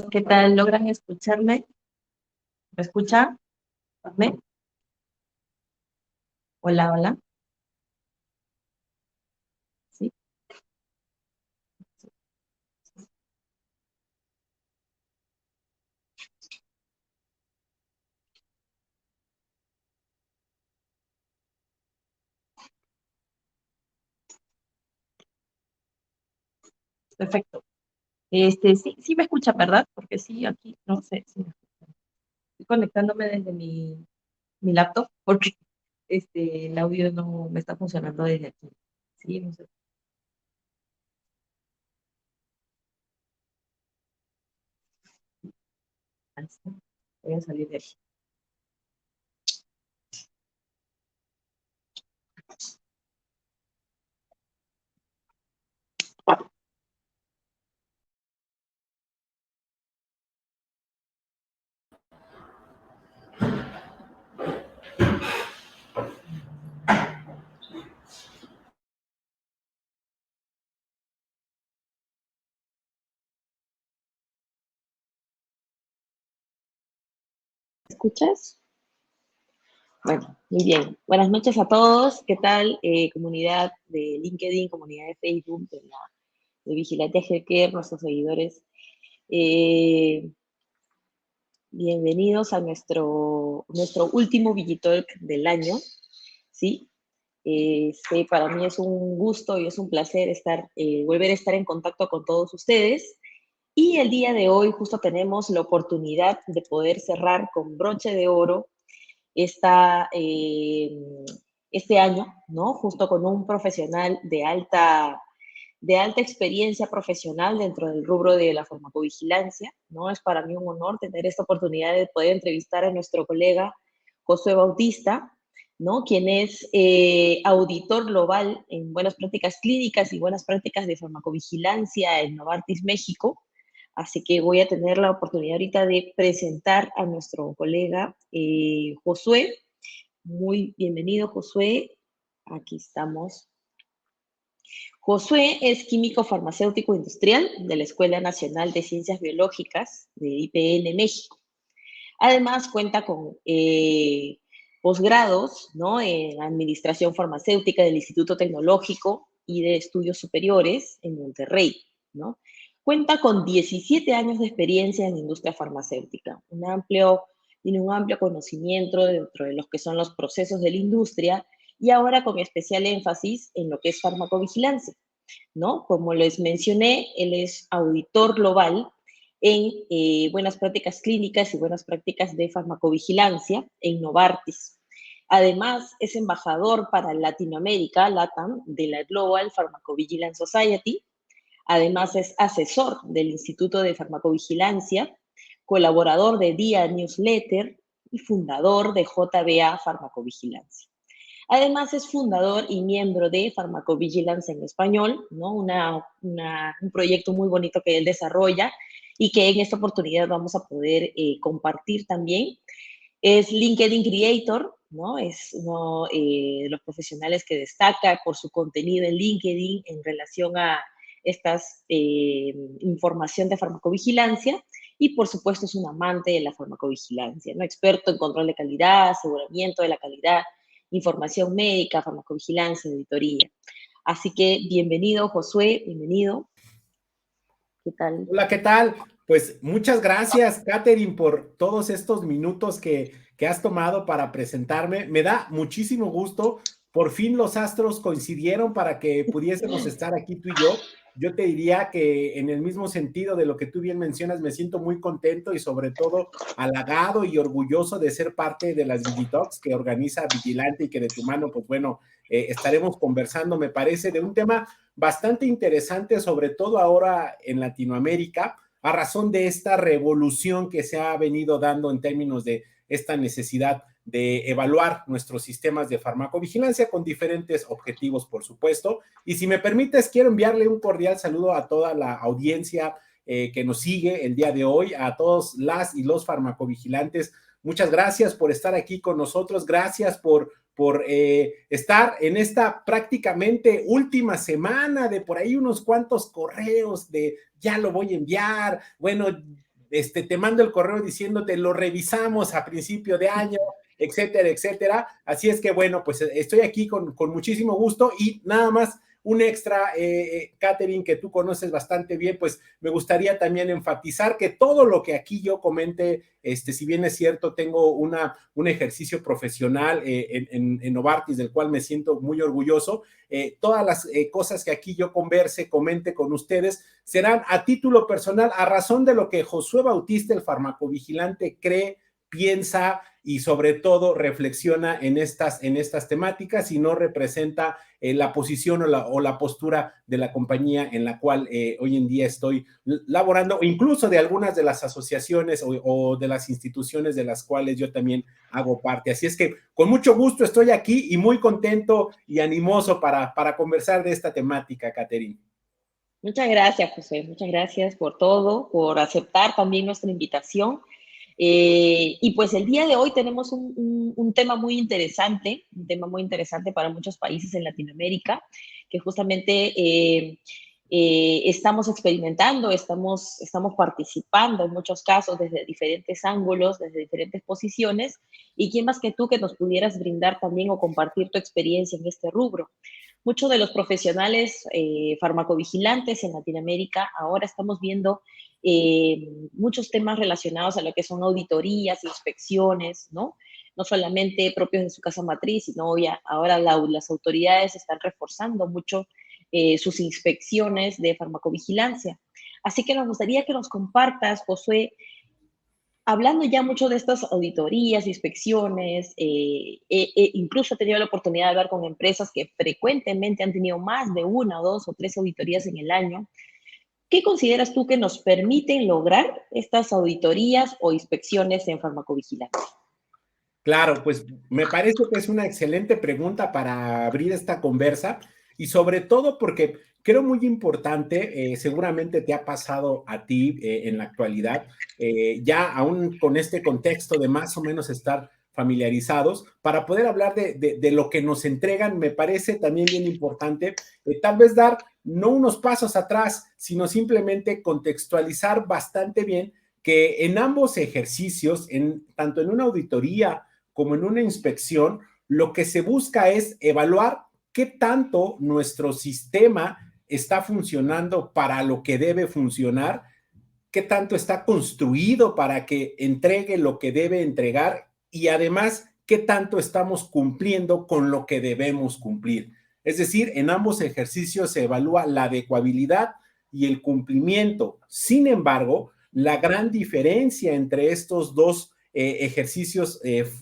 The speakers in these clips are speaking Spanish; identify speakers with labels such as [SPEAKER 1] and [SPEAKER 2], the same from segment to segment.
[SPEAKER 1] ¿Qué tal? ¿Logran escucharme? ¿Me escuchan? ¿Me? Hola, hola. Sí, perfecto. Sí me escucha, ¿verdad? Porque sí, aquí no sé si me escuchan. Estoy conectándome desde mi laptop porque el audio no me está funcionando desde aquí. Sí, no sé. Voy a salir de aquí. ¿Me escuchas? Bueno, muy bien. Buenas noches a todos. ¿Qué tal? Comunidad de LinkedIn, comunidad de Facebook, de Vigilante Healthcare, nuestros seguidores. Eh, Bienvenidos a nuestro último Vigitalk del año, ¿sí? Para mí es un gusto y es un placer volver a estar en contacto con todos ustedes. Y el día de hoy justo tenemos la oportunidad de poder cerrar con broche de oro esta, este año, ¿no? Justo con un profesional de alta experiencia profesional dentro del rubro de la farmacovigilancia, ¿no? Es para mí un honor tener esta oportunidad de poder entrevistar a nuestro colega Josué Bautista, ¿no? Quien es auditor global en buenas prácticas clínicas y buenas prácticas de farmacovigilancia en Novartis México. Así que voy a tener la oportunidad ahorita de presentar a nuestro colega Josué. Muy bienvenido, Josué. Aquí estamos. Josué es químico farmacéutico industrial de la Escuela Nacional de Ciencias Biológicas de IPN México. Además, cuenta con posgrados, ¿no?, en Administración Farmacéutica del Instituto Tecnológico y de Estudios Superiores en Monterrey, ¿no? Cuenta con 17 años de experiencia en la industria farmacéutica, tiene un amplio conocimiento dentro de los que son los procesos de la industria y ahora con especial énfasis en lo que es farmacovigilancia, ¿no? Como les mencioné, él es auditor global en buenas prácticas clínicas y buenas prácticas de farmacovigilancia en Novartis. Además, es embajador para Latinoamérica, LATAM, de la Global Pharmacovigilance Society. Además, es asesor del Instituto de Farmacovigilancia, colaborador de DIA Newsletter y fundador de JBA Farmacovigilancia. Además, es fundador y miembro de Farmacovigilance en Español, ¿no? Un proyecto muy bonito que él desarrolla y que en esta oportunidad vamos a poder compartir también. Es LinkedIn Creator, ¿no? Es uno de los profesionales que destaca por su contenido en LinkedIn en relación a estas información de farmacovigilancia y por supuesto es un amante de la farmacovigilancia, ¿no? Experto en control de calidad, aseguramiento de la calidad, información médica, farmacovigilancia, auditoría. Así que bienvenido, Josué, bienvenido. ¿Qué tal?
[SPEAKER 2] Hola, ¿qué tal? Pues muchas gracias, Katherine, por todos estos minutos que has tomado para presentarme. Me da muchísimo gusto. Por fin los astros coincidieron para que pudiésemos estar aquí tú y yo. Yo te diría que en el mismo sentido de lo que tú bien mencionas, me siento muy contento y sobre todo halagado y orgulloso de ser parte de las Vigitalks que organiza Vigilante y que de tu mano, pues bueno, estaremos conversando, me parece, de un tema bastante interesante, sobre todo ahora en Latinoamérica, a razón de esta revolución que se ha venido dando en términos de esta necesidad de evaluar nuestros sistemas de farmacovigilancia con diferentes objetivos, por supuesto. Y si me permites, quiero enviarle un cordial saludo a toda la audiencia que nos sigue el día de hoy, a todos las y los farmacovigilantes. Muchas gracias por estar aquí con nosotros, gracias por estar en esta prácticamente última semana de por ahí unos cuantos correos de ya lo voy a enviar. Bueno, te mando el correo diciéndote, lo revisamos a principio de año, etcétera, etcétera. Así es que, bueno, pues estoy aquí con muchísimo gusto y nada más un extra, Catherine, que tú conoces bastante bien, pues me gustaría también enfatizar que todo lo que aquí yo comente, si bien es cierto, tengo un ejercicio profesional en Novartis, del cual me siento muy orgulloso. Todas las cosas que aquí yo comente con ustedes, serán a título personal, a razón de lo que Josué Bautista, el farmacovigilante, cree, piensa y sobre todo reflexiona en estas temáticas y no representa la posición o la postura de la compañía en la cual hoy en día estoy laborando, o incluso de algunas de las asociaciones o de las instituciones de las cuales yo también hago parte. Así es que con mucho gusto estoy aquí y muy contento y animoso para conversar de esta temática, Catherine.
[SPEAKER 1] Muchas gracias, José. Muchas gracias por todo, por aceptar también nuestra invitación. Y pues el día de hoy tenemos un tema muy interesante, para muchos países en Latinoamérica, que justamente estamos experimentando, estamos participando en muchos casos desde diferentes ángulos, desde diferentes posiciones, y quién más que tú que nos pudieras brindar también o compartir tu experiencia en este rubro. Muchos de los profesionales farmacovigilantes en Latinoamérica ahora estamos viendo muchos temas relacionados a lo que son auditorías, inspecciones, ¿no? No solamente propios de su casa matriz, sino ya ahora las autoridades están reforzando mucho sus inspecciones de farmacovigilancia. Así que nos gustaría que nos compartas, Josué, hablando ya mucho de estas auditorías, inspecciones, incluso he tenido la oportunidad de hablar con empresas que frecuentemente han tenido más de una, dos o tres auditorías en el año. ¿Qué consideras tú que nos permiten lograr estas auditorías o inspecciones en farmacovigilancia?
[SPEAKER 2] Claro, pues me parece que es una excelente pregunta para abrir esta conversa y sobre todo porque creo muy importante, seguramente te ha pasado a ti en la actualidad, ya aún con este contexto de más o menos estar familiarizados, para poder hablar de lo que nos entregan, me parece también bien importante, tal vez dar no unos pasos atrás, sino simplemente contextualizar bastante bien que en ambos ejercicios, tanto en una auditoría como en una inspección, lo que se busca es evaluar qué tanto nuestro sistema está funcionando para lo que debe funcionar, qué tanto está construido para que entregue lo que debe entregar y además qué tanto estamos cumpliendo con lo que debemos cumplir. Es decir, en ambos ejercicios se evalúa la adecuabilidad y el cumplimiento. Sin embargo, la gran diferencia entre estos dos ejercicios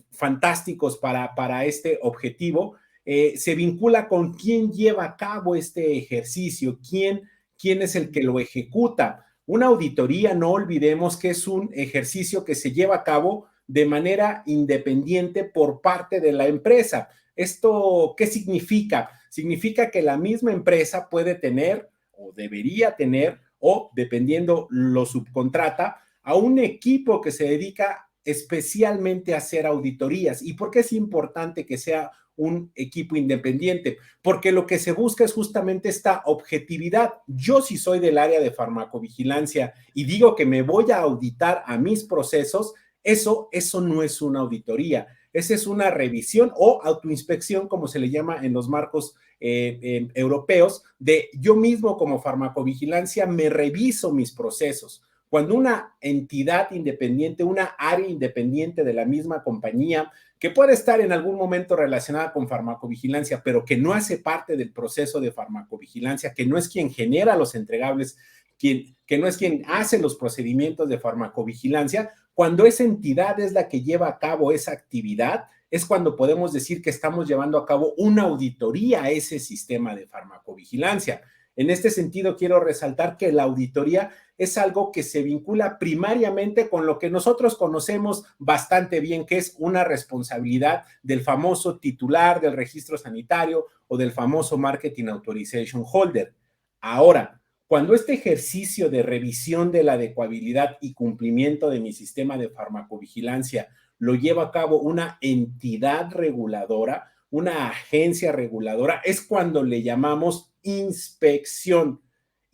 [SPEAKER 2] fantásticos para este objetivo se vincula con quién lleva a cabo este ejercicio, quién es el que lo ejecuta. Una auditoría, no olvidemos que es un ejercicio que se lleva a cabo de manera independiente por parte de la empresa. ¿Esto qué significa? Significa que la misma empresa puede tener o debería tener, o dependiendo lo subcontrata, a un equipo que se dedica especialmente a hacer auditorías. ¿Y por qué es importante que sea un equipo independiente? Porque lo que se busca es justamente esta objetividad. Yo sí soy del área de farmacovigilancia y digo que me voy a auditar a mis procesos, eso no es una auditoría, esa es una revisión o autoinspección, como se le llama en los marcos europeos, de yo mismo como farmacovigilancia me reviso mis procesos. Cuando una entidad independiente, una área independiente de la misma compañía, que puede estar en algún momento relacionada con farmacovigilancia, pero que no hace parte del proceso de farmacovigilancia, que no es quien genera los entregables, que no es quien hace los procedimientos de farmacovigilancia, cuando esa entidad es la que lleva a cabo esa actividad, es cuando podemos decir que estamos llevando a cabo una auditoría a ese sistema de farmacovigilancia. En este sentido, quiero resaltar que la auditoría es algo que se vincula primariamente con lo que nosotros conocemos bastante bien, que es una responsabilidad del famoso titular del registro sanitario o del famoso Marketing Authorization Holder. Ahora, cuando este ejercicio de revisión de la adecuabilidad y cumplimiento de mi sistema de farmacovigilancia lo lleva a cabo una entidad reguladora, una agencia reguladora, es cuando le llamamos inspección.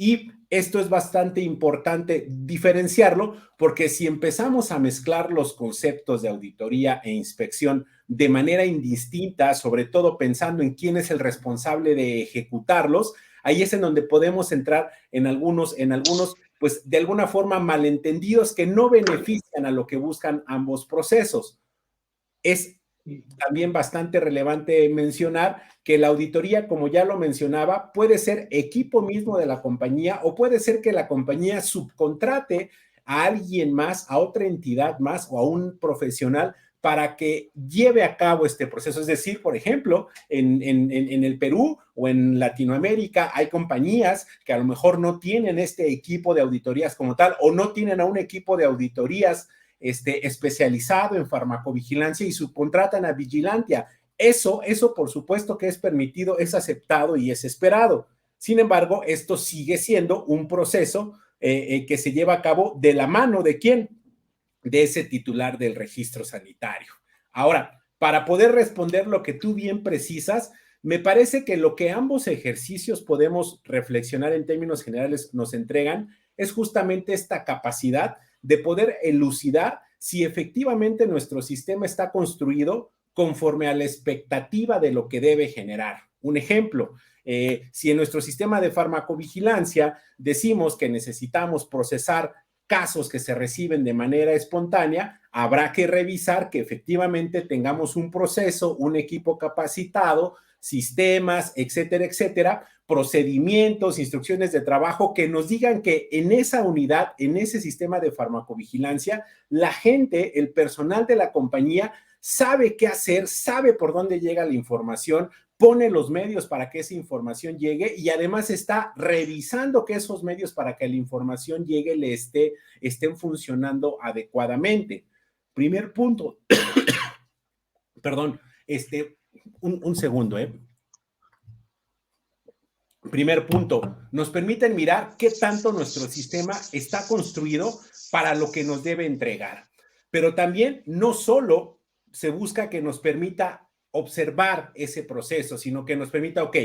[SPEAKER 2] Y esto es bastante importante diferenciarlo, porque si empezamos a mezclar los conceptos de auditoría e inspección de manera indistinta, sobre todo pensando en quién es el responsable de ejecutarlos, ahí es en donde podemos entrar en algunos, pues de alguna forma malentendidos que no benefician a lo que buscan ambos procesos. Es también bastante relevante mencionar que la auditoría, como ya lo mencionaba, puede ser equipo mismo de la compañía o puede ser que la compañía subcontrate a alguien más, a otra entidad más o a un profesional para que lleve a cabo este proceso. Es decir, por ejemplo, en el Perú o en Latinoamérica hay compañías que a lo mejor no tienen este equipo de auditorías como tal o no tienen a un equipo de auditorías especializado en farmacovigilancia y subcontratan a Vigilantia. Eso por supuesto que es permitido, es aceptado y es esperado. Sin embargo, esto sigue siendo un proceso que se lleva a cabo de la mano de quién, de ese titular del registro sanitario. Ahora, para poder responder lo que tú bien precisas, me parece que lo que ambos ejercicios podemos reflexionar en términos generales nos entregan es justamente esta capacidad de poder elucidar si efectivamente nuestro sistema está construido conforme a la expectativa de lo que debe generar. Un ejemplo, si en nuestro sistema de farmacovigilancia decimos que necesitamos procesar casos que se reciben de manera espontánea, habrá que revisar que efectivamente tengamos un proceso, un equipo capacitado, sistemas, etcétera, etcétera, procedimientos, instrucciones de trabajo que nos digan que en esa unidad, en ese sistema de farmacovigilancia, la gente, el personal de la compañía sabe qué hacer, sabe por dónde llega la información, pone los medios para que esa información llegue y además está revisando que esos medios para que la información llegue estén funcionando adecuadamente. Primer punto, perdón, un segundo, Primer punto, nos permiten mirar qué tanto nuestro sistema está construido para lo que nos debe entregar. Pero también no solo se busca que nos permita observar ese proceso, sino que nos permita, ok,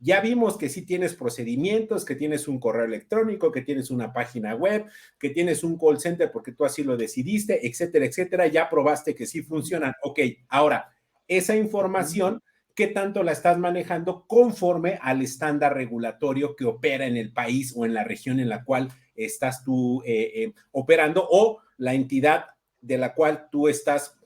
[SPEAKER 2] ya vimos que sí tienes procedimientos, que tienes un correo electrónico, que tienes una página web, que tienes un call center porque tú así lo decidiste, etcétera, etcétera, ya probaste que sí funcionan. Ok, ahora, esa información, ¿qué tanto la estás manejando conforme al estándar regulatorio que opera en el país o en la región en la cual estás tú operando o la entidad de la cual tú estás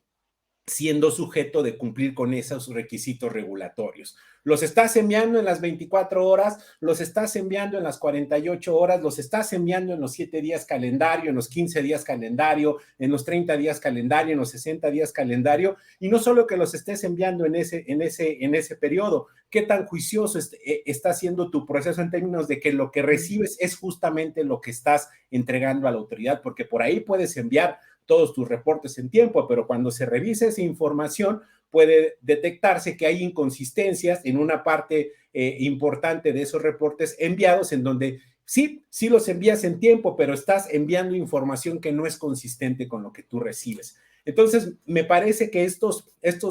[SPEAKER 2] siendo sujeto de cumplir con esos requisitos regulatorios? Los estás enviando en las 24 horas, los estás enviando en las 48 horas, los estás enviando en los 7 días calendario, en los 15 días calendario, en los 30 días calendario, en los 60 días calendario, y no solo que los estés enviando en ese periodo, qué tan juicioso está siendo tu proceso en términos de que lo que recibes es justamente lo que estás entregando a la autoridad, porque por ahí puedes enviar todos tus reportes en tiempo, pero cuando se revise esa información puede detectarse que hay inconsistencias en una parte importante de esos reportes enviados en donde sí los envías en tiempo, pero estás enviando información que no es consistente con lo que tú recibes. Entonces, me parece que estos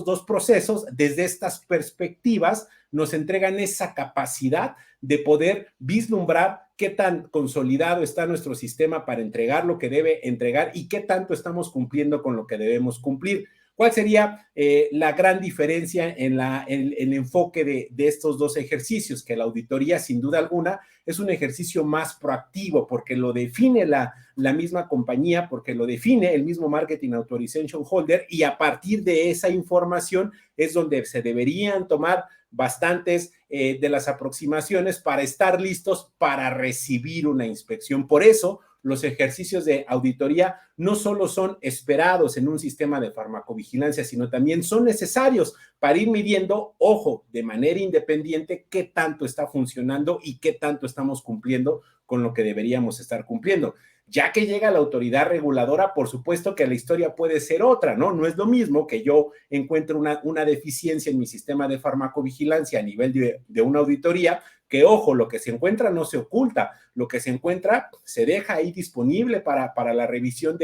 [SPEAKER 2] dos procesos, desde estas perspectivas, nos entregan esa capacidad de poder vislumbrar qué tan consolidado está nuestro sistema para entregar lo que debe entregar y qué tanto estamos cumpliendo con lo que debemos cumplir. ¿Cuál sería la gran diferencia en el enfoque de estos dos ejercicios? Que la auditoría, sin duda alguna, es un ejercicio más proactivo porque lo define la misma compañía, porque lo define el mismo Marketing Authorization Holder y a partir de esa información es donde se deberían tomar bastantes de las aproximaciones para estar listos para recibir una inspección. Por eso, los ejercicios de auditoría no solo son esperados en un sistema de farmacovigilancia, sino también son necesarios para ir midiendo, ojo, de manera independiente, qué tanto está funcionando y qué tanto estamos cumpliendo con lo que deberíamos estar cumpliendo. Ya que llega la autoridad reguladora, por supuesto que la historia puede ser otra, ¿no? No es lo mismo que yo encuentre una deficiencia en mi sistema de farmacovigilancia a nivel de una auditoría que ojo, lo que se encuentra no se oculta, lo que se encuentra se deja ahí disponible para la revisión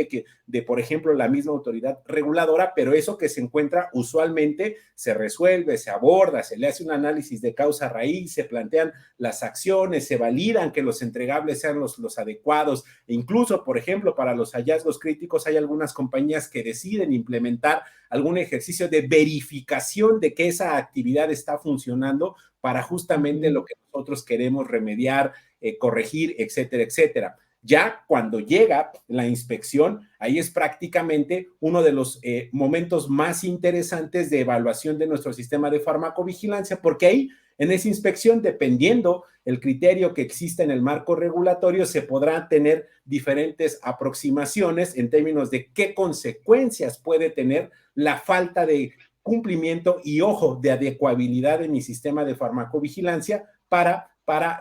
[SPEAKER 2] por ejemplo, la misma autoridad reguladora, pero eso que se encuentra usualmente se resuelve, se aborda, se le hace un análisis de causa raíz, se plantean las acciones, se validan que los entregables sean los adecuados, e incluso, por ejemplo, para los hallazgos críticos hay algunas compañías que deciden implementar algún ejercicio de verificación de que esa actividad está funcionando para justamente lo que nosotros queremos remediar, corregir, etcétera, etcétera. Ya cuando llega la inspección, ahí es prácticamente uno de los momentos más interesantes de evaluación de nuestro sistema de farmacovigilancia, porque ahí en esa inspección, dependiendo el criterio que exista en el marco regulatorio, se podrán tener diferentes aproximaciones en términos de qué consecuencias puede tener la falta de cumplimiento y, ojo, de adecuabilidad de mi sistema de farmacovigilancia para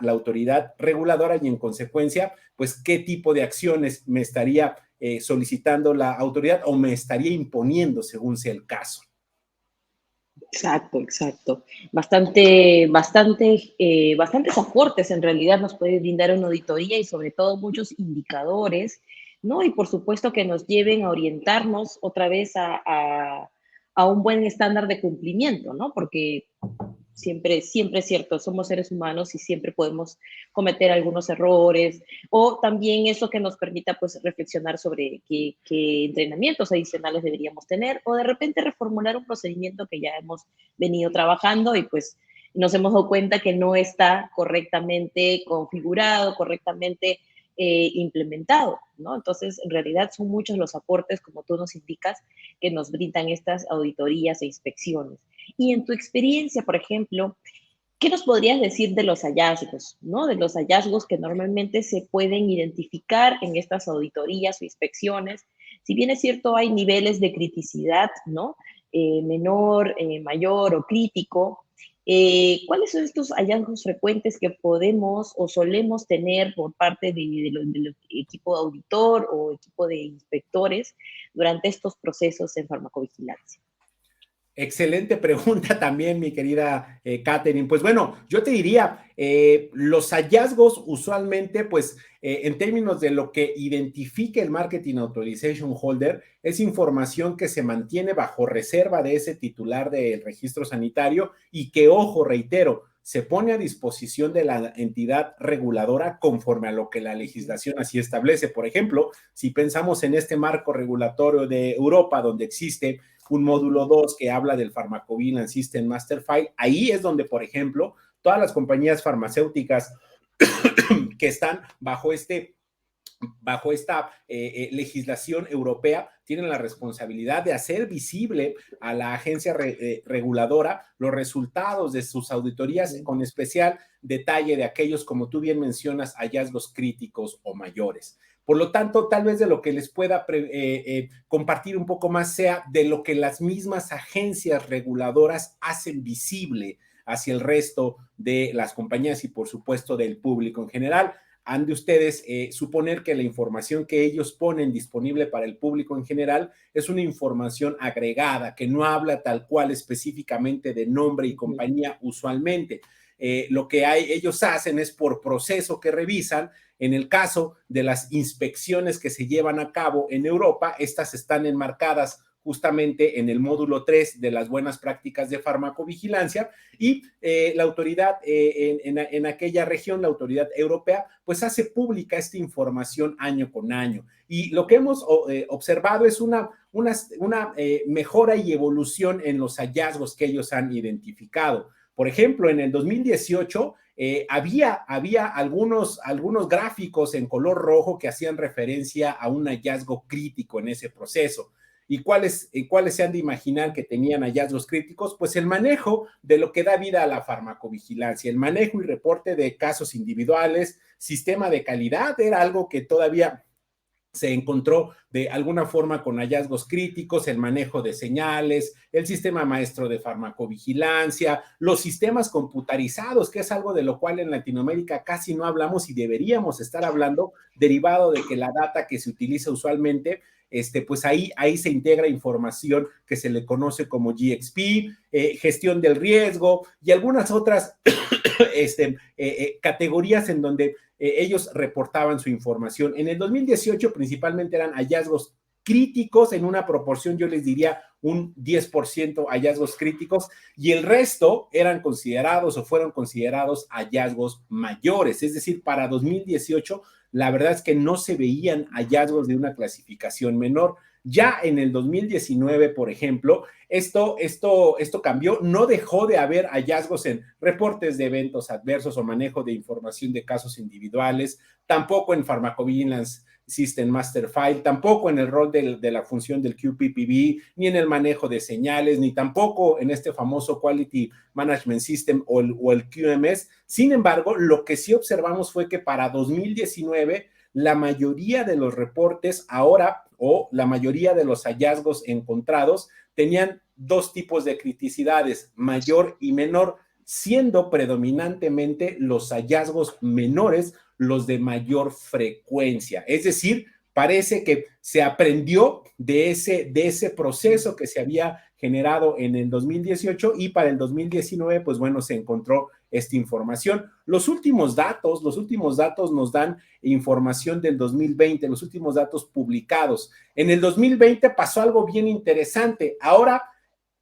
[SPEAKER 2] la autoridad reguladora y, en consecuencia, pues qué tipo de acciones me estaría solicitando la autoridad o me estaría imponiendo según sea el caso.
[SPEAKER 1] Exacto, exacto. Bastantes aportes en realidad nos puede brindar una auditoría y sobre todo muchos indicadores, ¿no? Y por supuesto que nos lleven a orientarnos otra vez a un buen estándar de cumplimiento, ¿no? Porque siempre es cierto, somos seres humanos y siempre podemos cometer algunos errores, o también eso que nos permita pues reflexionar sobre qué entrenamientos adicionales deberíamos tener, o de repente reformular un procedimiento que ya hemos venido trabajando y pues nos hemos dado cuenta que no está correctamente configurado, correctamente implementado, ¿no? Entonces, en realidad son muchos los aportes, como tú nos indicas, que nos brindan estas auditorías e inspecciones. Y en tu experiencia, por ejemplo, ¿qué nos podrías decir de los hallazgos, ¿no? De los hallazgos que normalmente se pueden identificar en estas auditorías o inspecciones. Si bien es cierto, hay niveles de criticidad, ¿no? Menor, mayor o crítico. ¿Cuáles son estos hallazgos frecuentes que podemos o solemos tener por parte del equipo de auditor o equipo de inspectores durante estos procesos en farmacovigilancia?
[SPEAKER 2] Excelente pregunta también, mi querida Katherine. Pues bueno, yo te diría, los hallazgos usualmente, pues en términos de lo que identifica el Marketing Authorization Holder, es información que se mantiene bajo reserva de ese titular del registro sanitario y que, ojo, reitero, se pone a disposición de la entidad reguladora conforme a lo que la legislación así establece. Por ejemplo, si pensamos en este marco regulatorio de Europa, donde existe un módulo 2 que habla del Pharmacovigilance System Master File, ahí es donde, por ejemplo, todas las compañías farmacéuticas que están bajo esta legislación europea tienen la responsabilidad de hacer visible a la agencia reguladora los resultados de sus auditorías, con especial detalle de aquellos, como tú bien mencionas, hallazgos críticos o mayores. Por lo tanto, tal vez de lo que les pueda compartir un poco más sea de lo que las mismas agencias reguladoras hacen visible hacia el resto de las compañías y, por supuesto, del público en general. Han de ustedes suponer que la información que ellos ponen disponible para el público en general es una información agregada, que no habla tal cual específicamente de nombre y compañía usualmente. Lo que ellos hacen es por proceso que revisan. En el caso de las inspecciones que se llevan a cabo en Europa, estas están enmarcadas justamente en el módulo 3 de las buenas prácticas de farmacovigilancia y la autoridad en aquella región, la autoridad europea, pues hace pública esta información año con año. Y lo que hemos observado es una mejora y evolución en los hallazgos que ellos han identificado. Por ejemplo, en el 2018 había algunos gráficos en color rojo que hacían referencia a un hallazgo crítico en ese proceso. ¿Y cuáles se han de imaginar que tenían hallazgos críticos? Pues el manejo de lo que da vida a la farmacovigilancia, el manejo y reporte de casos individuales, sistema de calidad, era algo que todavía se encontró de alguna forma con hallazgos críticos, el manejo de señales, el sistema maestro de farmacovigilancia, los sistemas computarizados, que es algo de lo cual en Latinoamérica casi no hablamos y deberíamos estar hablando, derivado de que la data que se utiliza usualmente, pues ahí se integra información que se le conoce como GXP, gestión del riesgo y algunas otras categorías en donde ellos reportaban su información. En el 2018 principalmente eran hallazgos críticos en una proporción, yo les diría un 10% hallazgos críticos, y el resto eran considerados o fueron considerados hallazgos mayores. Es decir, para 2018 la verdad es que no se veían hallazgos de una clasificación menor. Ya en el 2019, por ejemplo, esto cambió, no dejó de haber hallazgos en reportes de eventos adversos o manejo de información de casos individuales, tampoco en Pharmacovigilance System Master File, tampoco en el rol de la función del QPPB, ni en el manejo de señales, ni tampoco en este famoso Quality Management System o el QMS. Sin embargo, lo que sí observamos fue que para 2019 la mayoría de los reportes ahora o la mayoría de los hallazgos encontrados tenían dos tipos de criticidades, mayor y menor, siendo predominantemente los hallazgos menores los de mayor frecuencia. Es decir, parece que se aprendió de ese proceso que se había generado en el 2018 y para el 2019, pues bueno, se encontró esta información. Los últimos datos nos dan información del 2020, los últimos datos publicados. En el 2020 pasó algo bien interesante. Ahora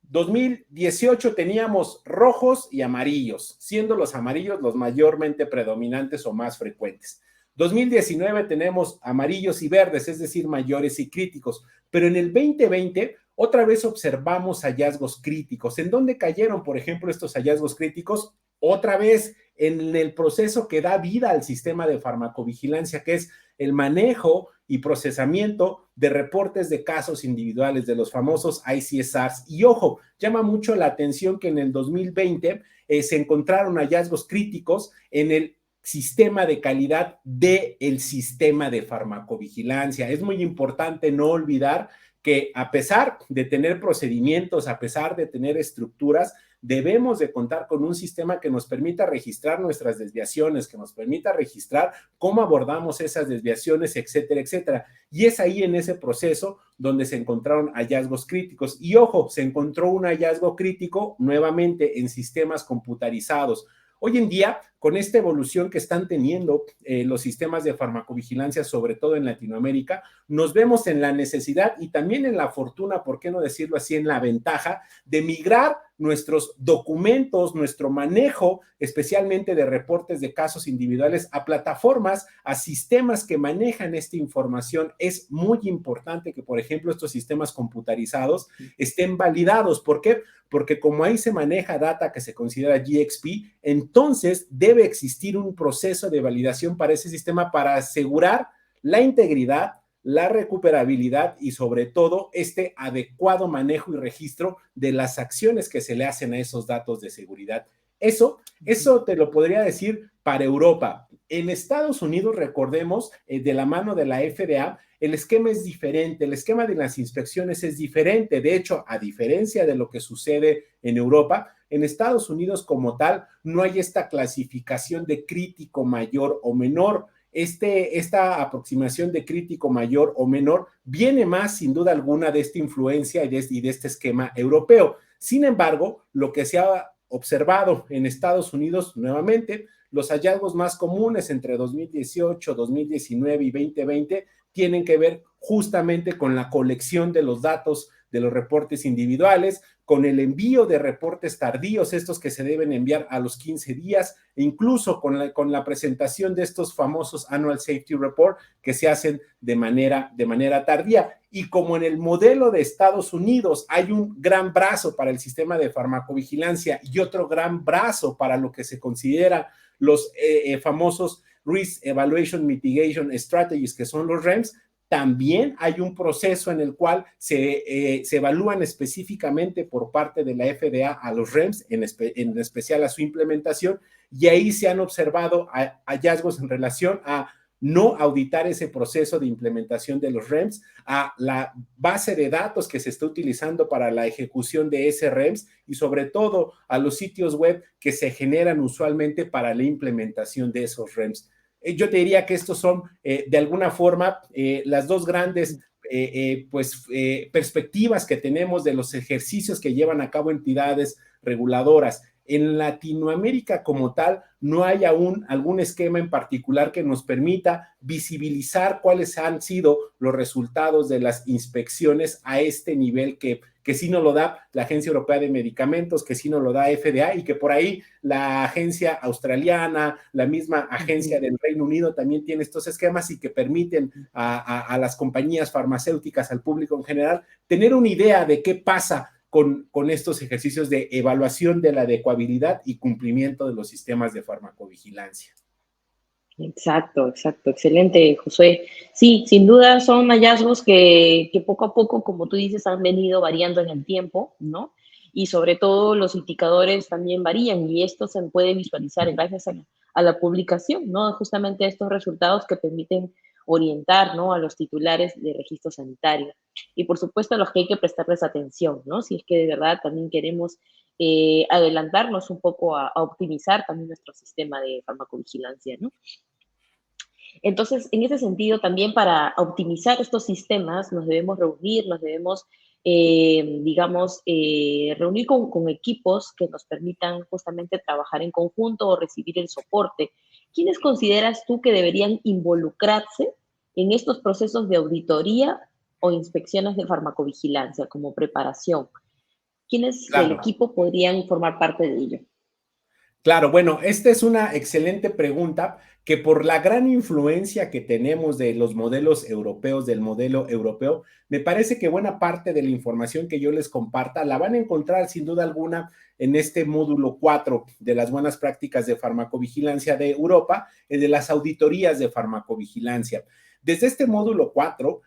[SPEAKER 2] 2018 teníamos rojos y amarillos, siendo los amarillos los mayormente predominantes o más frecuentes. 2019 tenemos amarillos y verdes, es decir, mayores y críticos, pero en el 2020 otra vez observamos hallazgos críticos. ¿En dónde cayeron, por ejemplo, estos hallazgos críticos? Otra vez en el proceso que da vida al sistema de farmacovigilancia, que es el manejo y procesamiento de reportes de casos individuales, de los famosos ICSRs. Y ojo, llama mucho la atención que en el 2020 se encontraron hallazgos críticos en el sistema de calidad del sistema de farmacovigilancia. Es muy importante no olvidar que a pesar de tener procedimientos, a pesar de tener estructuras, debemos de contar con un sistema que nos permita registrar nuestras desviaciones, que nos permita registrar cómo abordamos esas desviaciones, etcétera, etcétera. Y es ahí en ese proceso donde se encontraron hallazgos críticos. Y ojo, se encontró un hallazgo crítico nuevamente en sistemas computarizados. Hoy en día, con esta evolución que están teniendo los sistemas de farmacovigilancia, sobre todo en Latinoamérica, nos vemos en la necesidad y también en la fortuna, ¿por qué no decirlo así?, en la ventaja de migrar nuestros documentos, nuestro manejo, especialmente de reportes de casos individuales, a plataformas, a sistemas que manejan esta información. Es muy importante que, por ejemplo, estos sistemas computarizados estén validados. ¿Por qué? Porque como ahí se maneja data que se considera GXP, entonces debe existir un proceso de validación para ese sistema para asegurar la integridad, la recuperabilidad y sobre todo este adecuado manejo y registro de las acciones que se le hacen a esos datos de seguridad. Eso te lo podría decir para Europa. En Estados Unidos, recordemos, de la mano de la FDA, el esquema es diferente, el esquema de las inspecciones es diferente. De hecho, a diferencia de lo que sucede en Europa, en Estados Unidos como tal, no hay esta clasificación de crítico mayor o menor. Esta aproximación de crítico mayor o menor viene más, sin duda alguna, de esta influencia y de este esquema europeo. Sin embargo, lo que se ha observado en Estados Unidos, nuevamente, los hallazgos más comunes entre 2018, 2019 y 2020 tienen que ver justamente con la colección de los datos de los reportes individuales, con el envío de reportes tardíos, estos que se deben enviar a los 15 días, e incluso con la presentación de estos famosos Annual Safety Report que se hacen de manera tardía. Y como en el modelo de Estados Unidos hay un gran brazo para el sistema de farmacovigilancia y otro gran brazo para lo que se considera los famosos Risk Evaluation Mitigation Strategies, que son los REMS, también hay un proceso en el cual se evalúan específicamente por parte de la FDA a los REMS, en especial a su implementación, y ahí se han observado hallazgos en relación a no auditar ese proceso de implementación de los REMS, a la base de datos que se está utilizando para la ejecución de ese REMS y sobre todo a los sitios web que se generan usualmente para la implementación de esos REMS. Yo te diría que estos son, de alguna forma, las dos grandes perspectivas que tenemos de los ejercicios que llevan a cabo entidades reguladoras en Latinoamérica como tal no hay aún algún esquema en particular que nos permita visibilizar cuáles han sido los resultados de las inspecciones a este nivel que sí nos lo da la Agencia Europea de Medicamentos, que sí nos lo da FDA y que por ahí la agencia australiana, la misma agencia del Reino Unido también tiene estos esquemas y que permiten a las compañías farmacéuticas, al público en general, tener una idea de qué pasa con estos ejercicios de evaluación de la adecuabilidad y cumplimiento de los sistemas de farmacovigilancia.
[SPEAKER 1] Exacto, exacto, excelente, Josué. Sí, sin duda son hallazgos que poco a poco, como tú dices, han venido variando en el tiempo, ¿no? Y sobre todo los indicadores también varían y esto se puede visualizar gracias a la publicación, ¿no? Justamente estos resultados que permiten orientar, ¿no? A los titulares de registro sanitario. Y por supuesto a los que hay que prestarles atención, ¿no? Si es que de verdad también queremos adelantarnos un poco a optimizar también nuestro sistema de farmacovigilancia, ¿no? Entonces, en ese sentido, también para optimizar estos sistemas, nos debemos reunir, nos debemos, digamos, reunir con equipos que nos permitan justamente trabajar en conjunto o recibir el soporte. ¿Quiénes consideras tú que deberían involucrarse en estos procesos de auditoría o inspecciones de farmacovigilancia como preparación? ¿Quiénes del
[SPEAKER 2] Claro.
[SPEAKER 1] equipo podrían formar parte de ello?
[SPEAKER 2] Claro, bueno, esta es una excelente pregunta que por la gran influencia que tenemos de los modelos europeos, del modelo europeo, me parece que buena parte de la información que yo les comparta la van a encontrar sin duda alguna en este módulo 4 de las buenas prácticas de farmacovigilancia de Europa, de las auditorías de farmacovigilancia. Desde este módulo 4,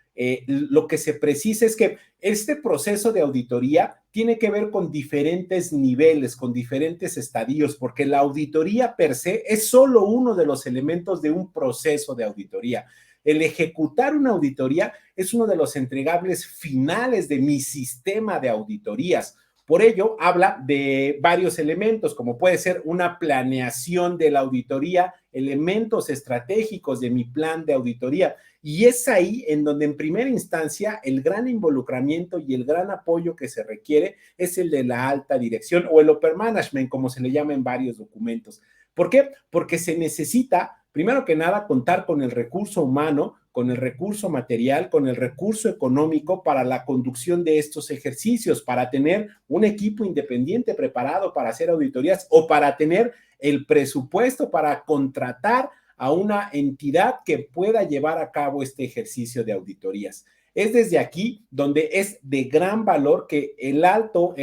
[SPEAKER 2] lo que se precisa es que este proceso de auditoría tiene que ver con diferentes niveles, con diferentes estadios, porque la auditoría per se es solo uno de los elementos de un proceso de auditoría. El ejecutar una auditoría es uno de los entregables finales de mi sistema de auditorías. Por ello, habla de varios elementos, como puede ser una planeación de la auditoría, elementos estratégicos de mi plan de auditoría. Y es ahí en donde en primera instancia el gran involucramiento y el gran apoyo que se requiere es el de la alta dirección o el upper management, como se le llama en varios documentos. ¿Por qué? Porque se necesita, primero que nada, contar con el recurso humano, con el recurso material, con el recurso económico para la conducción de estos ejercicios, para tener un equipo independiente preparado para hacer auditorías o para tener el presupuesto para contratar a una entidad que pueda llevar a cabo este ejercicio de auditorías. Es desde aquí donde es de gran valor que el alto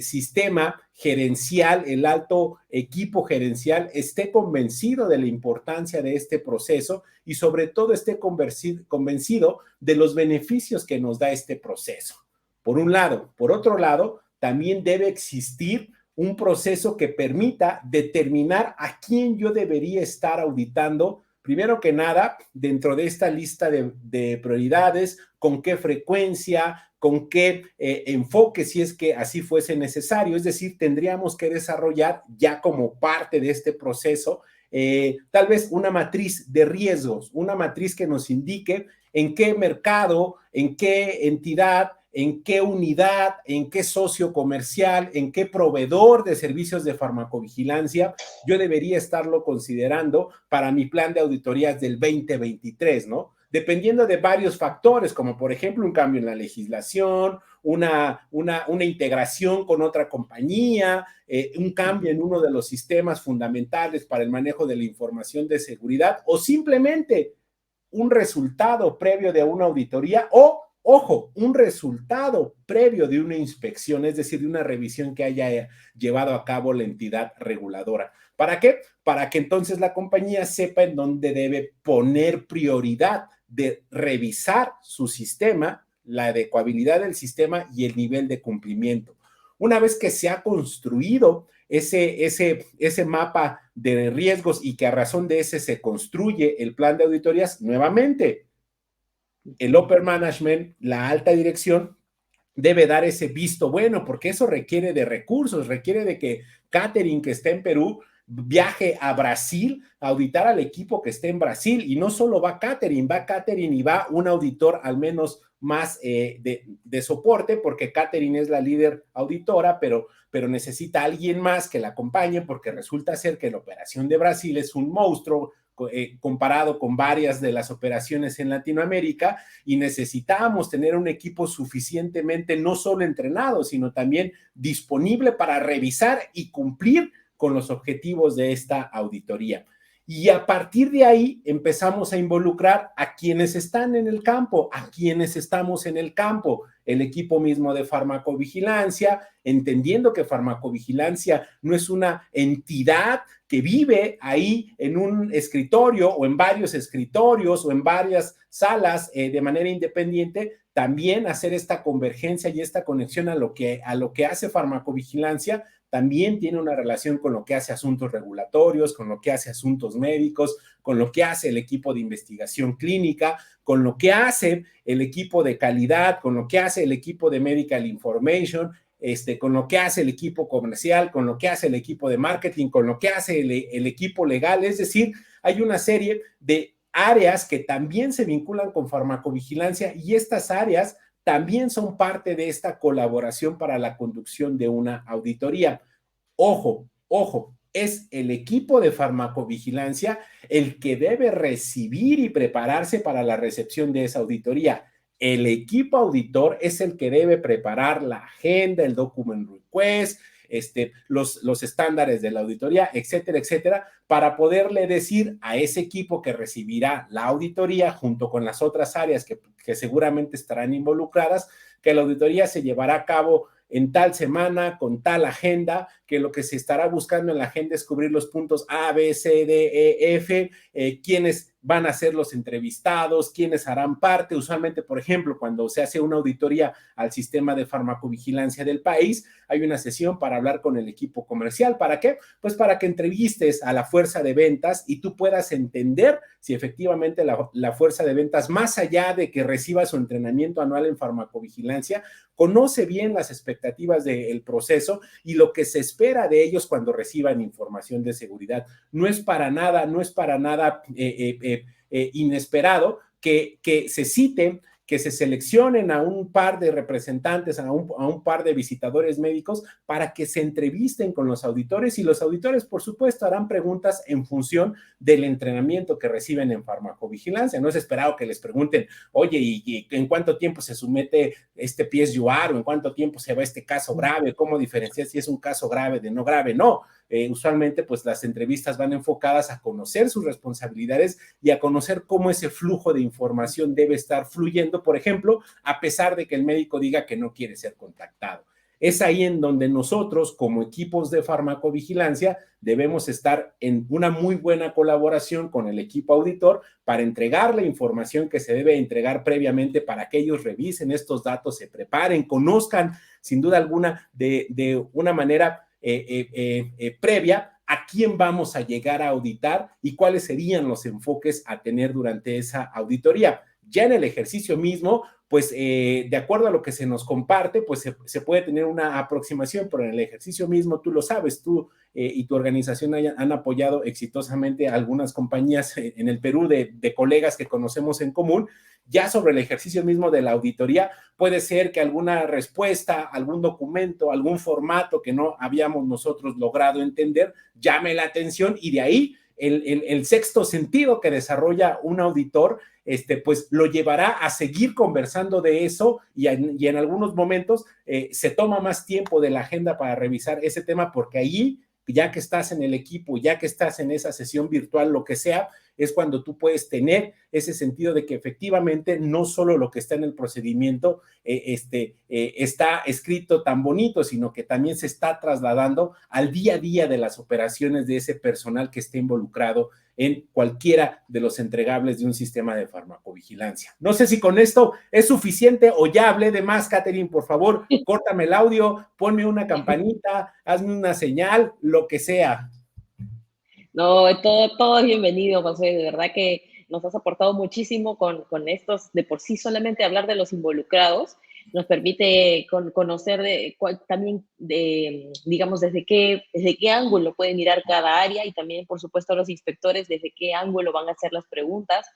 [SPEAKER 2] sistema gerencial, el alto equipo gerencial esté convencido de la importancia de este proceso y sobre todo esté convencido de los beneficios que nos da este proceso. Por un lado. Por otro lado, también debe existir un proceso que permita determinar a quién yo debería estar auditando, primero que nada, dentro de esta lista de prioridades, con qué frecuencia, con qué enfoque, si es que así fuese necesario. Es decir, tendríamos que desarrollar ya como parte de este proceso, tal vez una matriz de riesgos, una matriz que nos indique en qué mercado, en qué entidad, en qué unidad, en qué socio comercial, en qué proveedor de servicios de farmacovigilancia yo debería estarlo considerando para mi plan de auditorías del 2023, ¿no? Dependiendo de varios factores, como por ejemplo un cambio en la legislación, una integración con otra compañía, un cambio en uno de los sistemas fundamentales para el manejo de la información de seguridad o simplemente un resultado previo de una auditoría o ojo, un resultado previo de una inspección, es decir, de una revisión que haya llevado a cabo la entidad reguladora. ¿Para qué? Para que entonces la compañía sepa en dónde debe poner prioridad de revisar su sistema, la adecuabilidad del sistema y el nivel de cumplimiento. Una vez que se ha construido ese mapa de riesgos y que a razón de ese se construye el plan de auditorías, nuevamente, el upper management, la alta dirección, debe dar ese visto bueno, porque eso requiere de recursos, requiere de que Catherine, que está en Perú, viaje a Brasil a auditar al equipo que esté en Brasil. Y no solo va Catherine y va un auditor al menos más de soporte, porque Catherine es la líder auditora, pero necesita alguien más que la acompañe, porque resulta ser que la operación de Brasil es un monstruo comparado con varias de las operaciones en Latinoamérica, y necesitábamos tener un equipo suficientemente no solo entrenado, sino también disponible para revisar y cumplir con los objetivos de esta auditoría. Y a partir de ahí empezamos a involucrar a quienes están en el campo, a quienes estamos en el campo, el equipo mismo de farmacovigilancia, entendiendo que farmacovigilancia no es una entidad que vive ahí en un escritorio o en varios escritorios o en varias salas de manera independiente. También hacer esta convergencia y esta conexión a lo que hace farmacovigilancia también tiene una relación con lo que hace asuntos regulatorios, con lo que hace asuntos médicos, con lo que hace el equipo de investigación clínica, con lo que hace el equipo de calidad, con lo que hace el equipo de medical information, con lo que hace el equipo comercial, con lo que hace el equipo de marketing, con lo que hace el equipo legal. Es decir, hay una serie de áreas que también se vinculan con farmacovigilancia, y estas áreas también son parte de esta colaboración para la conducción de una auditoría. Ojo, es el equipo de farmacovigilancia el que debe recibir y prepararse para la recepción de esa auditoría. El equipo auditor es el que debe preparar la agenda, el document request, los estándares de la auditoría, etcétera, etcétera, para poderle decir a ese equipo que recibirá la auditoría junto con las otras áreas que seguramente estarán involucradas, que la auditoría se llevará a cabo en tal semana, con tal agenda, que lo que se estará buscando en la agenda es cubrir los puntos A, B, C, D, E, F, quiénes van a ser los entrevistados, quiénes harán parte. Usualmente, por ejemplo, cuando se hace una auditoría al sistema de farmacovigilancia del país, hay una sesión para hablar con el equipo comercial. ¿Para qué? Pues para que entrevistes a la fuerza de ventas y tú puedas entender si efectivamente la fuerza de ventas, más allá de que reciba su entrenamiento anual en farmacovigilancia, conoce bien las expectativas del proceso y lo que se espera de ellos cuando reciban información de seguridad. No es para nada inesperado que se cite, que se seleccionen a un par de representantes, a un par de visitadores médicos para que se entrevisten con los auditores, y los auditores, por supuesto, harán preguntas en función del entrenamiento que reciben en farmacovigilancia. No es esperado que les pregunten, oye, ¿y en cuánto tiempo se somete este PSUR o en cuánto tiempo se va este caso grave? ¿Cómo diferenciar si es un caso grave de no grave? No. Usualmente pues las entrevistas van enfocadas a conocer sus responsabilidades y a conocer cómo ese flujo de información debe estar fluyendo, por ejemplo, a pesar de que el médico diga que no quiere ser contactado. Es ahí en donde nosotros, como equipos de farmacovigilancia, debemos estar en una muy buena colaboración con el equipo auditor para entregar la información que se debe entregar previamente, para que ellos revisen estos datos, se preparen, conozcan sin duda alguna de una manera previa a quién vamos a llegar a auditar y cuáles serían los enfoques a tener durante esa auditoría. Ya en el ejercicio mismo, pues de acuerdo a lo que se nos comparte, pues se puede tener una aproximación, pero en el ejercicio mismo, tú lo sabes, tú y tu organización han apoyado exitosamente a algunas compañías en el Perú de colegas que conocemos en común. Ya sobre el ejercicio mismo de la auditoría, puede ser que alguna respuesta, algún documento, algún formato que no habíamos nosotros logrado entender, llame la atención, y de ahí el sexto sentido que desarrolla un auditor, pues lo llevará a seguir conversando de eso, y en algunos momentos se toma más tiempo de la agenda para revisar ese tema, porque ahí, ya que estás en el equipo, ya que estás en esa sesión virtual, lo que sea, es cuando tú puedes tener ese sentido de que efectivamente no solo lo que está en el procedimiento está escrito tan bonito, sino que también se está trasladando al día a día de las operaciones de ese personal que esté involucrado en cualquiera de los entregables de un sistema de farmacovigilancia. No sé si con esto es suficiente o ya hablé de más. Catherine, por favor, córtame el audio, ponme una campanita, hazme una señal, lo que sea.
[SPEAKER 1] No, todo es bienvenido, José. De verdad que nos has aportado muchísimo con estos, de por sí solamente hablar de los involucrados, nos permite conocer también, digamos, desde qué ángulo puede mirar cada área, y también, por supuesto, los inspectores desde qué ángulo van a hacer las preguntas.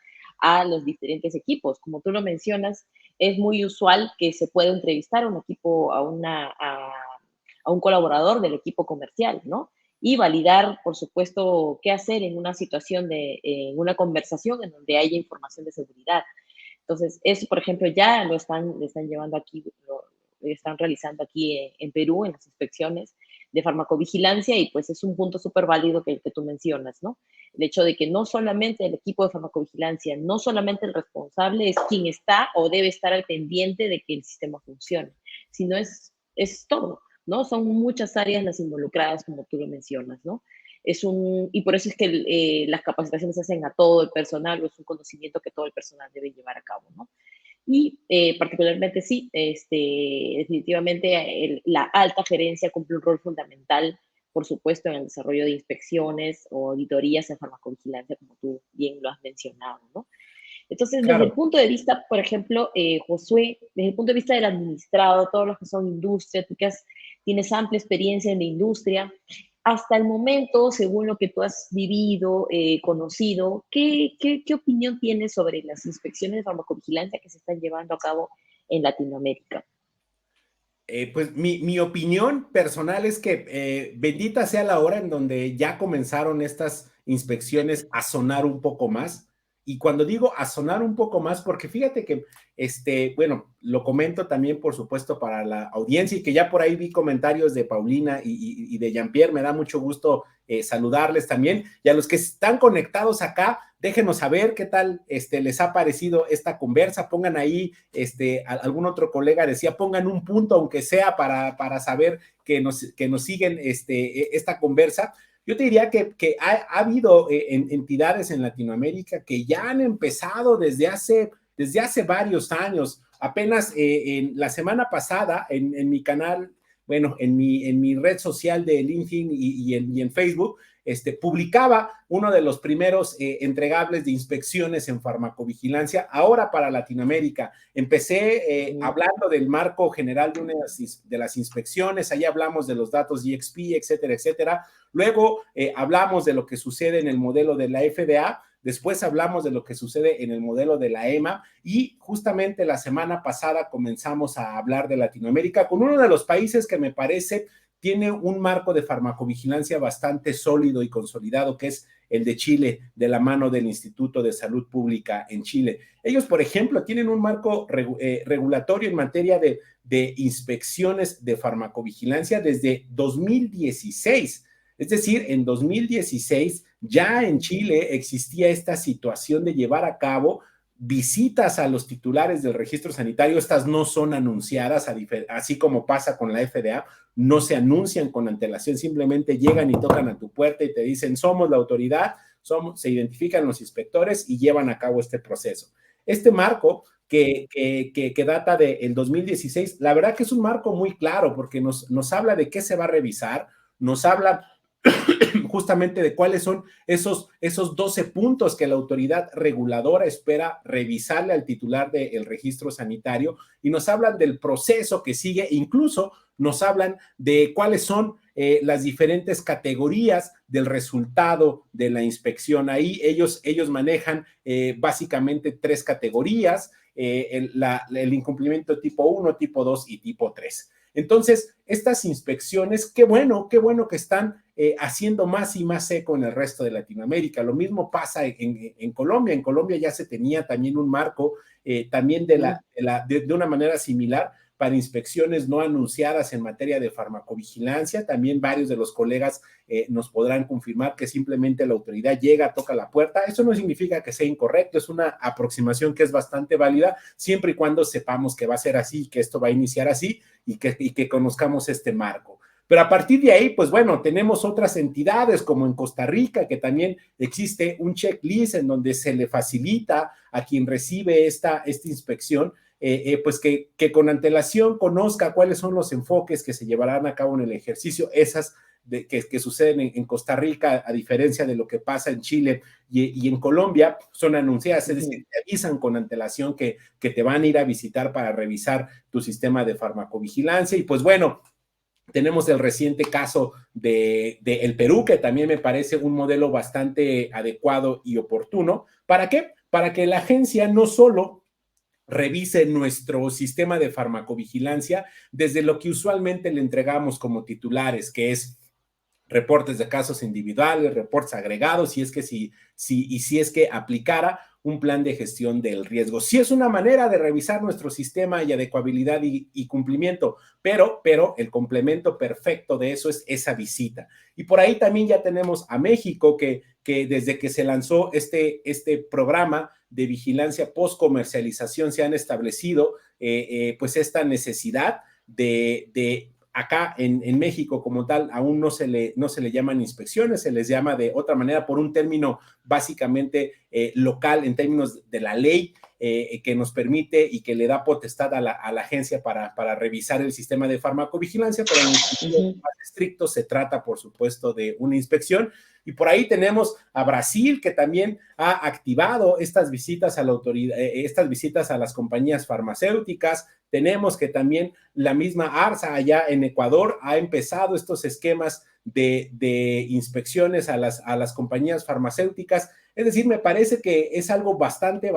[SPEAKER 1] a los diferentes equipos. Como tú lo mencionas, es muy usual que se pueda entrevistar a un equipo, a un colaborador del equipo comercial, ¿no? Y validar, por supuesto, qué hacer en una situación en una conversación en donde haya información de seguridad. Entonces, eso, por ejemplo, ya lo están llevando aquí, lo están realizando aquí en Perú, en las inspecciones de farmacovigilancia, y pues es un punto súper válido que tú mencionas, ¿no? El hecho de que no solamente el equipo de farmacovigilancia, no solamente el responsable es quien está o debe estar al pendiente de que el sistema funcione, sino es todo, ¿no? Son muchas áreas las involucradas, como tú lo mencionas, ¿no? Y por eso es que las capacitaciones se hacen a todo el personal, o es un conocimiento que todo el personal debe llevar a cabo, ¿no? Y particularmente sí, definitivamente la alta gerencia cumple un rol fundamental, por supuesto, en el desarrollo de inspecciones o auditorías en farmacovigilancia, como tú bien lo has mencionado, ¿no? Entonces, desde el
[SPEAKER 2] Claro.
[SPEAKER 1] punto de vista, por ejemplo, Josué, desde el punto de vista del administrado, todos los que son industria, tienes amplia experiencia en la industria, hasta el momento, según lo que tú has vivido, conocido, ¿qué opinión tienes sobre las inspecciones de farmacovigilancia que se están llevando a cabo en Latinoamérica?
[SPEAKER 2] Pues mi opinión personal es que bendita sea la hora en donde ya comenzaron estas inspecciones a sonar un poco más. Y cuando digo a sonar un poco más, porque fíjate que, bueno, lo comento también, por supuesto, para la audiencia y que ya por ahí vi comentarios de Paulina y de Jean-Pierre, me da mucho gusto saludarles también. Y a los que están conectados acá, déjenos saber qué tal les ha parecido esta conversa. Pongan ahí, algún otro colega decía, pongan un punto, aunque sea para saber que nos siguen esta conversa. Yo te diría que ha habido entidades en Latinoamérica que ya han empezado desde hace varios años. Apenas en la semana pasada, en mi canal, bueno, en mi red social de LinkedIn y en Facebook, publicaba uno de los primeros entregables de inspecciones en farmacovigilancia, ahora para Latinoamérica. Empecé hablando del marco general de una de las inspecciones, ahí hablamos de los datos GXP, etcétera, etcétera. Luego hablamos de lo que sucede en el modelo de la FDA, después hablamos de lo que sucede en el modelo de la EMA y justamente la semana pasada comenzamos a hablar de Latinoamérica con uno de los países que me parece tiene un marco de farmacovigilancia bastante sólido y consolidado, que es el de Chile, de la mano del Instituto de Salud Pública en Chile. Ellos, por ejemplo, tienen un marco regulatorio en materia de inspecciones de farmacovigilancia desde 2016. Es decir, en 2016 ya en Chile existía esta situación de llevar a cabo visitas a los titulares del registro sanitario. Estas no son anunciadas, así como pasa con la FDA, no se anuncian con antelación, simplemente llegan y tocan a tu puerta y te dicen, somos la autoridad, se identifican los inspectores y llevan a cabo este proceso. Este marco que data del 2016, la verdad que es un marco muy claro porque nos habla de qué se va a revisar, nos habla justamente de cuáles son esos 12 puntos que la autoridad reguladora espera revisarle al titular del registro sanitario y nos hablan del proceso que sigue, incluso nos hablan de cuáles son las diferentes categorías del resultado de la inspección. Ahí ellos manejan básicamente 3 categorías, el incumplimiento tipo 1, tipo 2 y tipo 3. Entonces, estas inspecciones, qué bueno que están haciendo más y más eco en el resto de Latinoamérica. Lo mismo pasa en Colombia. En Colombia ya se tenía también un marco también de una manera similar para inspecciones no anunciadas en materia de farmacovigilancia. También varios de los colegas nos podrán confirmar que simplemente la autoridad llega, toca la puerta. Eso no significa que sea incorrecto, es una aproximación que es bastante válida, siempre y cuando sepamos que va a ser así, que esto va a iniciar así y que conozcamos este marco. Pero a partir de ahí, pues bueno, tenemos otras entidades como en Costa Rica, que también existe un checklist en donde se le facilita a quien recibe esta inspección, pues que con antelación conozca cuáles son los enfoques que se llevarán a cabo en el ejercicio, esas que suceden en Costa Rica, a diferencia de lo que pasa en Chile y en Colombia, son anunciadas, es decir, te avisan con antelación que te van a ir a visitar para revisar tu sistema de farmacovigilancia. Y pues bueno, tenemos el reciente caso de el Perú, que también me parece un modelo bastante adecuado y oportuno. ¿Para qué? para que la agencia no solo revise nuestro sistema de farmacovigilancia desde lo que usualmente le entregamos como titulares, que es reportes de casos individuales, reportes agregados, si es que aplicara un plan de gestión del riesgo. Sí es una manera de revisar nuestro sistema y adecuabilidad y cumplimiento, pero el complemento perfecto de eso es esa visita. Y por ahí también ya tenemos a México que desde que se lanzó este programa de vigilancia post-comercialización se han establecido pues esta necesidad de acá en México como tal aún no se le llaman inspecciones, se les llama de otra manera por un término básicamente local en términos de la ley que nos permite y que le da potestad a la agencia para revisar el sistema de farmacovigilancia, pero en el sentido más estricto se trata, por supuesto, de una inspección. Y por ahí tenemos a Brasil, que también ha activado estas visitas a la autoridad, estas visitas a las compañías farmacéuticas. Tenemos que también la misma ARSA allá en Ecuador ha empezado estos esquemas de inspecciones a las compañías farmacéuticas. Es decir, me parece que es algo bastante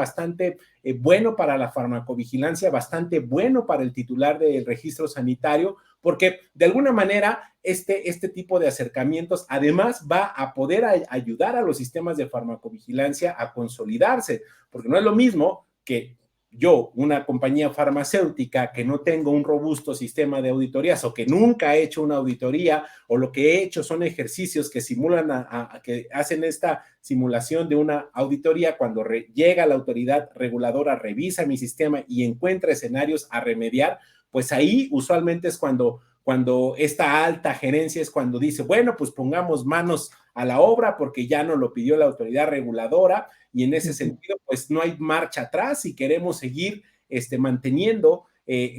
[SPEAKER 2] bueno para la farmacovigilancia, bastante bueno para el titular del registro sanitario, porque de alguna manera este tipo de acercamientos además va a poder ayudar a los sistemas de farmacovigilancia a consolidarse, porque no es lo mismo que yo, una compañía farmacéutica que no tengo un robusto sistema de auditorías o que nunca he hecho una auditoría o lo que he hecho son ejercicios que simulan que hacen esta simulación de una auditoría, cuando llega la autoridad reguladora, revisa mi sistema y encuentra escenarios a remediar, pues ahí usualmente es cuando esta alta gerencia es cuando dice, bueno, pues pongamos manos a la obra porque ya nos lo pidió la autoridad reguladora y en ese sentido, pues no hay marcha atrás si queremos seguir manteniendo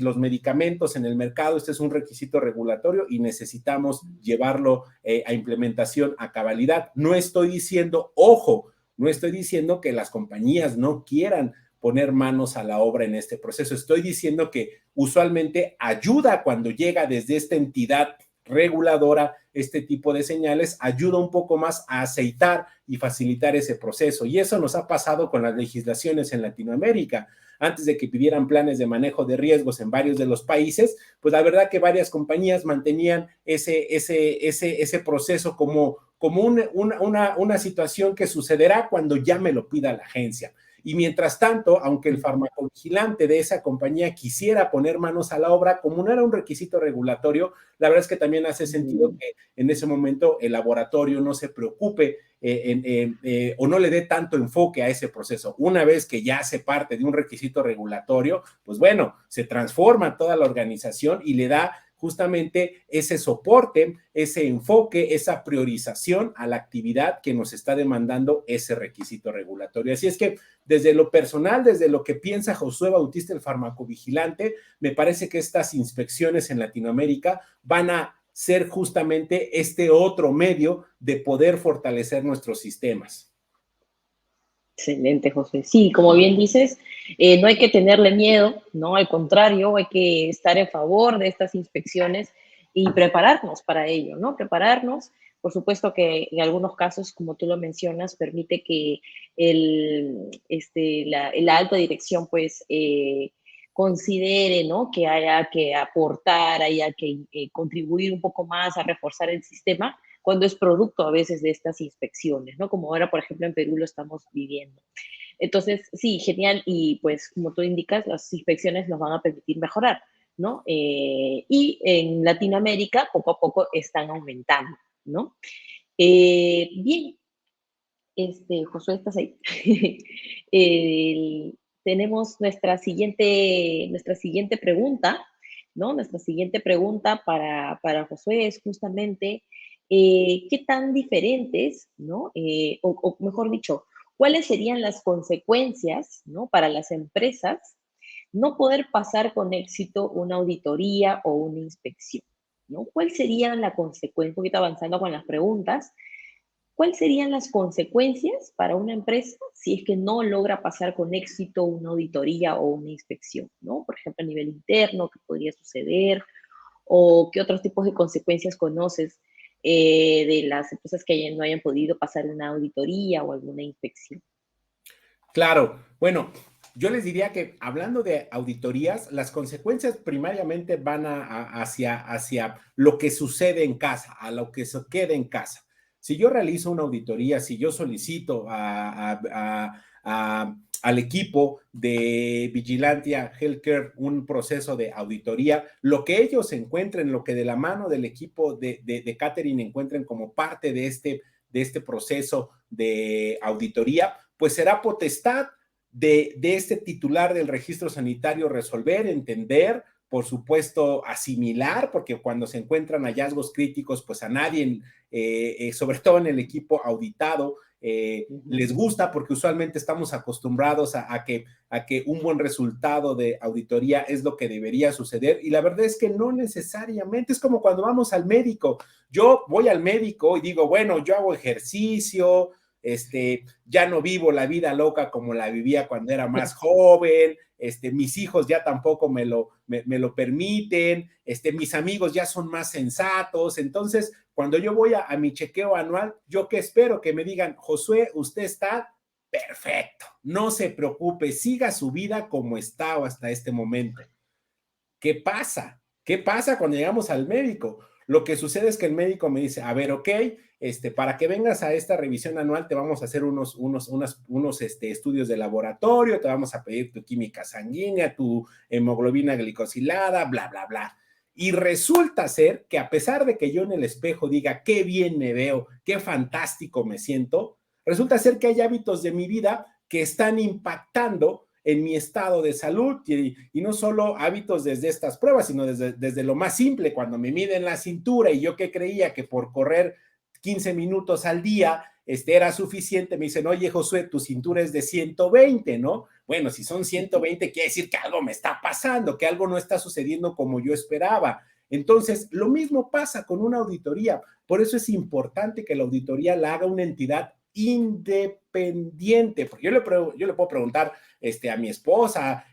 [SPEAKER 2] los medicamentos en el mercado. Este es un requisito regulatorio y necesitamos llevarlo a implementación a cabalidad. No estoy diciendo, ojo, no estoy diciendo que las compañías no quieran poner manos a la obra en este proceso. Estoy diciendo que usualmente ayuda cuando llega desde esta entidad reguladora este tipo de señales, ayuda un poco más a aceitar y facilitar ese proceso. Y eso nos ha pasado con las legislaciones en Latinoamérica. Antes de que pidieran planes de manejo de riesgos en varios de los países, pues la verdad que varias compañías mantenían ese proceso como una situación que sucederá cuando ya me lo pida la agencia. Y mientras tanto, aunque el farmacovigilante de esa compañía quisiera poner manos a la obra, como no era un requisito regulatorio, la verdad es que también hace sentido que en ese momento el laboratorio no se preocupe o no le dé tanto enfoque a ese proceso. Una vez que ya hace parte de un requisito regulatorio, pues bueno, se transforma toda la organización y le da justamente ese soporte, ese enfoque, esa priorización a la actividad que nos está demandando ese requisito regulatorio. Así es que desde lo personal, desde lo que piensa Josué Bautista, el farmacovigilante, me parece que estas inspecciones en Latinoamérica van a ser justamente este otro medio de poder fortalecer nuestros sistemas.
[SPEAKER 1] Excelente, José. Sí, como bien dices, no hay que tenerle miedo, ¿no? Al contrario, hay que estar en favor de estas inspecciones y prepararnos para ello, ¿no? Prepararnos. Por supuesto que en algunos casos, como tú lo mencionas, permite que la alta dirección, pues, considere, ¿no? Que haya que aportar, haya que contribuir un poco más a reforzar el sistema, cuando es producto a veces de estas inspecciones, ¿no? Como ahora, por ejemplo, en Perú lo estamos viviendo. Entonces, sí, genial, y pues como tú indicas, las inspecciones nos van a permitir mejorar, ¿no? Y en Latinoamérica poco a poco están aumentando, ¿no? Bien, Josué, ¿estás ahí? Tenemos nuestra siguiente pregunta, ¿no? Nuestra siguiente pregunta para Josué es justamente, ¿qué tan diferentes, ¿no? O mejor dicho, ¿cuáles serían las consecuencias, ¿no? Para las empresas no poder pasar con éxito una auditoría o una inspección, ¿no? ¿Cuál sería la consecuencia? Un poquito avanzando con las preguntas. ¿Cuáles serían las consecuencias para una empresa si es que no logra pasar con éxito una auditoría o una inspección, ¿no? Por ejemplo, a nivel interno, ¿qué podría suceder? ¿O qué otros tipos de consecuencias conoces de las empresas que no hayan podido pasar una auditoría o alguna inspección?
[SPEAKER 2] Claro, bueno, yo les diría que hablando de auditorías, las consecuencias primariamente van hacia lo que sucede en casa, a lo que se quede en casa. Si yo realizo una auditoría, si yo solicito al equipo de Vigilantia Healthcare un proceso de auditoría, lo que ellos encuentren, lo que de la mano del equipo de catering encuentren como parte de este proceso de auditoría, pues será potestad de este titular del registro sanitario resolver, entender, por supuesto, asimilar, porque cuando se encuentran hallazgos críticos, pues a nadie, sobre todo en el equipo auditado, les gusta porque usualmente estamos acostumbrados a que un buen resultado de auditoría es lo que debería suceder y la verdad es que no necesariamente, es como cuando vamos al médico. Yo voy al médico y digo, bueno, yo hago ejercicio, ya no vivo la vida loca como la vivía cuando era más joven, mis hijos ya tampoco me lo permiten, mis amigos ya son más sensatos, entonces cuando yo voy a mi chequeo anual, ¿yo qué espero? Que me digan, Josué, usted está perfecto, no se preocupe, siga su vida como estaba hasta este momento. ¿Qué pasa? ¿Qué pasa cuando llegamos al médico? Lo que sucede es que el médico me dice, a ver, ok, para que vengas a esta revisión anual te vamos a hacer unos estudios de laboratorio, te vamos a pedir tu química sanguínea, tu hemoglobina glicosilada, bla, bla, bla. Y resulta ser que a pesar de que yo en el espejo diga qué bien me veo, qué fantástico me siento, resulta ser que hay hábitos de mi vida que están impactando en mi estado de salud y no solo hábitos desde estas pruebas, sino desde lo más simple, cuando me miden la cintura y yo que creía que por correr 15 minutos al día era suficiente, me dicen, oye Josué, tu cintura es de 120, ¿no? Bueno, si son 120 quiere decir que algo me está pasando, que algo no está sucediendo como yo esperaba. Entonces, lo mismo pasa con una auditoría. Por eso es importante que la auditoría la haga una entidad independiente, porque yo le puedo preguntar a mi esposa,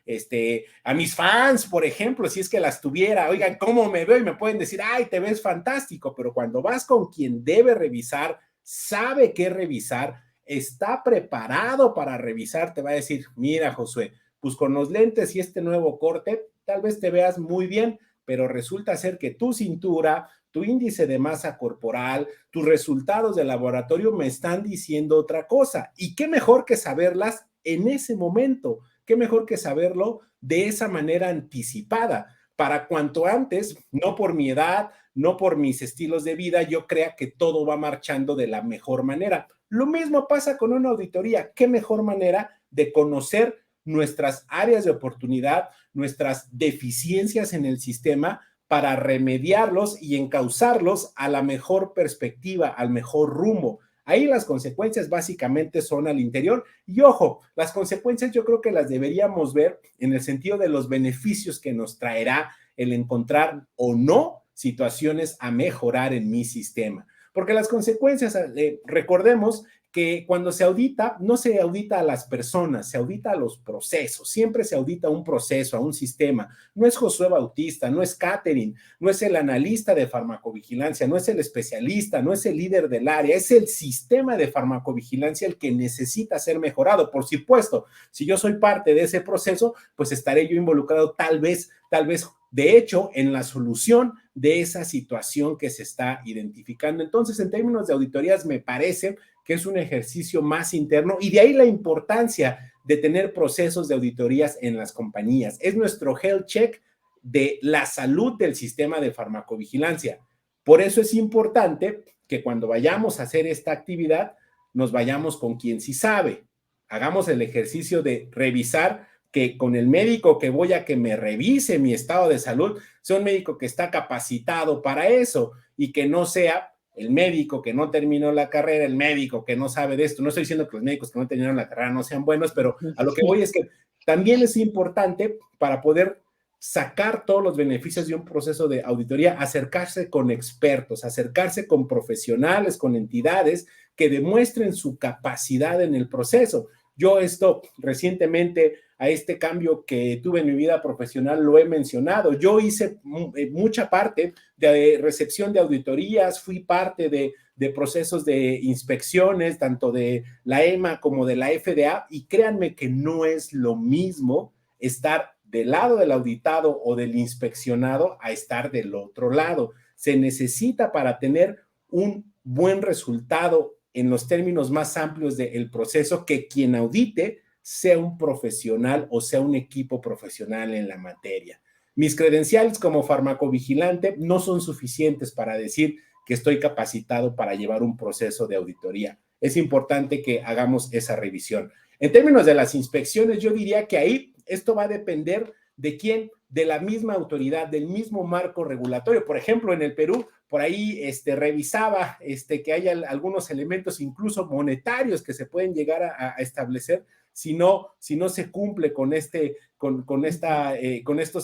[SPEAKER 2] a mis fans, por ejemplo, si es que las tuviera, oigan, ¿cómo me veo? Y me pueden decir, ay, te ves fantástico, pero cuando vas con quien debe revisar, sabe qué revisar, está preparado para revisar, te va a decir, mira, Josué, pues con los lentes y este nuevo corte, tal vez te veas muy bien, pero resulta ser que tu cintura, tu índice de masa corporal, tus resultados de laboratorio me están diciendo otra cosa. Y qué mejor que saberlas en ese momento, qué mejor que saberlo de esa manera anticipada, para cuanto antes, no por mi edad, no por mis estilos de vida, yo crea que todo va marchando de la mejor manera. Lo mismo pasa con una auditoría. ¿Qué mejor manera de conocer nuestras áreas de oportunidad, nuestras deficiencias en el sistema para remediarlos y encauzarlos a la mejor perspectiva, al mejor rumbo? Ahí las consecuencias básicamente son al interior. Y ojo, las consecuencias yo creo que las deberíamos ver en el sentido de los beneficios que nos traerá el encontrar o no situaciones a mejorar en mi sistema. Porque las consecuencias, recordemos que cuando se audita, no se audita a las personas, se audita a los procesos, siempre se audita un proceso, a un sistema. No es Josué Bautista, no es Catherine, no es el analista de farmacovigilancia, no es el especialista, no es el líder del área, es el sistema de farmacovigilancia el que necesita ser mejorado. Por supuesto, si yo soy parte de ese proceso, pues estaré yo involucrado tal vez, de hecho, en la solución de esa situación que se está identificando. Entonces, en términos de auditorías, me parece que es un ejercicio más interno y de ahí la importancia de tener procesos de auditorías en las compañías. Es nuestro health check de la salud del sistema de farmacovigilancia. Por eso es importante que cuando vayamos a hacer esta actividad, nos vayamos con quien sí sabe. Hagamos el ejercicio de revisar que con el médico que voy a que me revise mi estado de salud, sea un médico que está capacitado para eso y que no sea el médico que no terminó la carrera, el médico que no sabe de esto. No estoy diciendo que los médicos que no terminaron la carrera no sean buenos, pero a lo que voy es que también es importante para poder sacar todos los beneficios de un proceso de auditoría, acercarse con expertos, acercarse con profesionales, con entidades que demuestren su capacidad en el proceso. Yo esto recientemente a este cambio que tuve en mi vida profesional, lo he mencionado. Yo hice mucha parte de recepción de auditorías, fui parte de procesos de inspecciones, tanto de la EMA como de la FDA, y créanme que no es lo mismo estar del lado del auditado o del inspeccionado a estar del otro lado. Se necesita para tener un buen resultado en los términos más amplios del proceso que quien audite sea un profesional o sea un equipo profesional en la materia. Mis credenciales como farmacovigilante no son suficientes para decir que estoy capacitado para llevar un proceso de auditoría. Es importante que hagamos esa revisión. En términos de las inspecciones, yo diría que ahí esto va a depender de quién, de la misma autoridad, del mismo marco regulatorio. Por ejemplo, en el Perú, por ahí revisaba que hay algunos elementos incluso monetarios que se pueden llegar a establecer si no se cumple con estos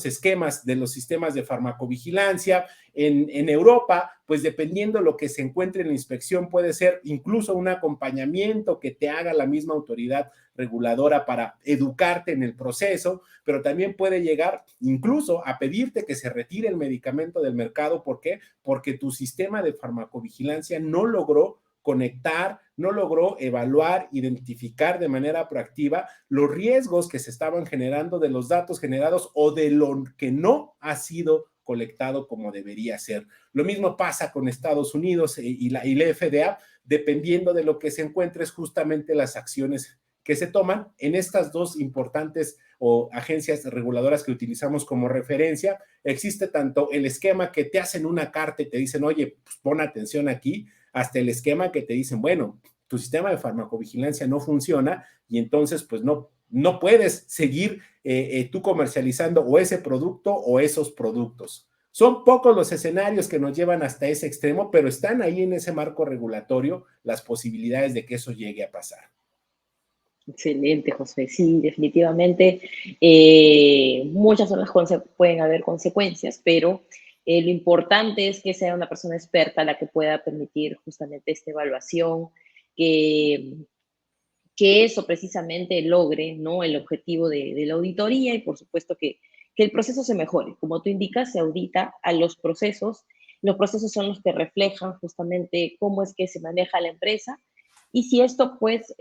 [SPEAKER 2] esquemas de los sistemas de farmacovigilancia. En Europa, pues dependiendo lo que se encuentre en la inspección, puede ser incluso un acompañamiento que te haga la misma autoridad reguladora para educarte en el proceso, pero también puede llegar incluso a pedirte que se retire el medicamento del mercado. ¿Por qué? Porque tu sistema de farmacovigilancia no logró conectar, no logró evaluar, identificar de manera proactiva los riesgos que se estaban generando de los datos generados o de lo que no ha sido colectado como debería ser. Lo mismo pasa con Estados Unidos y la FDA, dependiendo de lo que se encuentre, es justamente las acciones que se toman en estas dos importantes o agencias reguladoras que utilizamos como referencia. Existe tanto el esquema que te hacen una carta y te dicen, oye, pues pon atención aquí, hasta el esquema que te dicen, bueno, tu sistema de farmacovigilancia no funciona y entonces pues no puedes seguir tú comercializando o ese producto o esos productos. Son pocos los escenarios que nos llevan hasta ese extremo, pero están ahí en ese marco regulatorio las posibilidades de que eso llegue a pasar.
[SPEAKER 1] Excelente, José. Sí, definitivamente muchas son pueden haber consecuencias, pero lo importante es que sea una persona experta la que pueda permitir justamente esta evaluación, que, que eso precisamente logre, ¿no?, el objetivo de la auditoría y por supuesto que el proceso se mejore. Como tú indicas, se audita a los procesos. Los procesos son los que reflejan justamente cómo es que se maneja la empresa. Y si esto, pues,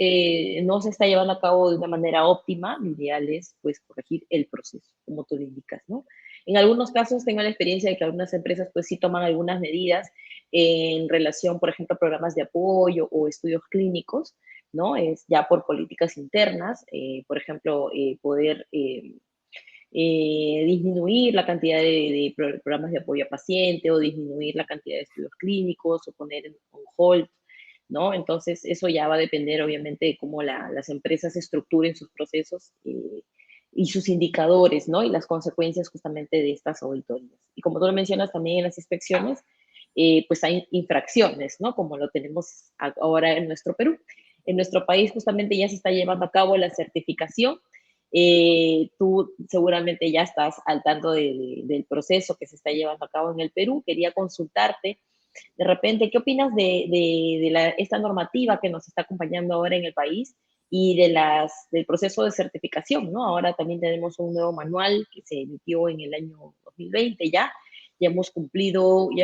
[SPEAKER 1] no se está llevando a cabo de una manera óptima, lo ideal es, pues, corregir el proceso, como tú lo indicas, ¿no? En algunos casos tengo la experiencia de que algunas empresas, pues, sí toman algunas medidas en relación, por ejemplo, a programas de apoyo o estudios clínicos, ¿no? Es ya por políticas internas, por ejemplo, poder disminuir la cantidad de programas de apoyo a paciente o disminuir la cantidad de estudios clínicos o poner en hold, ¿no? Entonces, eso ya va a depender, obviamente, de cómo las empresas estructuren sus procesos y sus indicadores, ¿no? Y las consecuencias justamente de estas auditorías. Y como tú lo mencionas también en las inspecciones, pues hay infracciones, ¿no? Como lo tenemos ahora en nuestro Perú. En nuestro país justamente ya se está llevando a cabo la certificación. Tú seguramente ya estás al tanto del proceso que se está llevando a cabo en el Perú. Quería consultarte de repente, ¿qué opinas de esta normativa que nos está acompañando ahora en el país y del proceso de certificación, ¿no? Ahora también tenemos un nuevo manual que se emitió en el año 2020 ya. Ya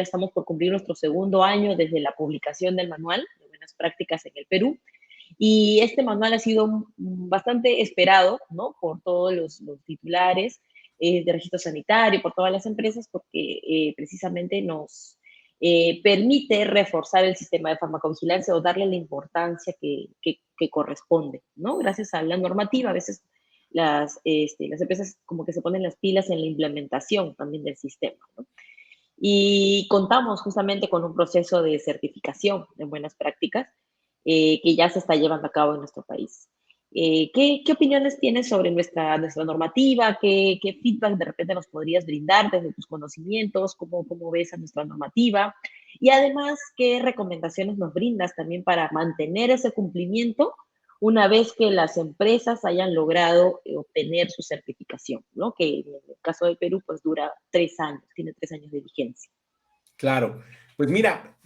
[SPEAKER 1] estamos por cumplir nuestro segundo año desde la publicación del manual de buenas prácticas en el Perú. Y este manual ha sido bastante esperado, ¿no?, por todos los titulares de registro sanitario, por todas las empresas, porque precisamente nos permite reforzar el sistema de farmacovigilancia o darle la importancia que corresponde, ¿no? Gracias a la normativa, a veces las empresas como que se ponen las pilas en la implementación también del sistema, ¿no? Y contamos justamente con un proceso de certificación de buenas prácticas que ya se está llevando a cabo en nuestro país. ¿Qué opiniones tienes sobre nuestra normativa? ¿Qué feedback de repente nos podrías brindar desde tus conocimientos? ¿Cómo ves a nuestra normativa? Y además, ¿qué recomendaciones nos brindas también para mantener ese cumplimiento una vez que las empresas hayan logrado obtener su certificación, ¿no? Que en el caso del Perú, pues dura 3 años, tiene 3 años de vigencia.
[SPEAKER 2] Claro, Pues mira,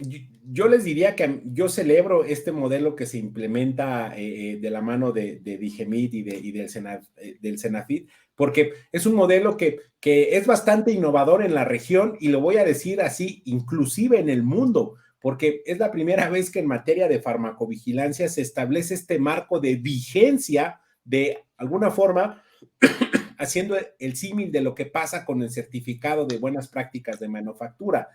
[SPEAKER 2] yo les diría que yo celebro este modelo que se implementa de la mano de Digemid y del Senafit, porque es un modelo que es bastante innovador en la región y lo voy a decir así, inclusive en el mundo, porque es la primera vez que en materia de farmacovigilancia se establece este marco de vigencia de alguna forma haciendo el símil de lo que pasa con el certificado de buenas prácticas de manufactura,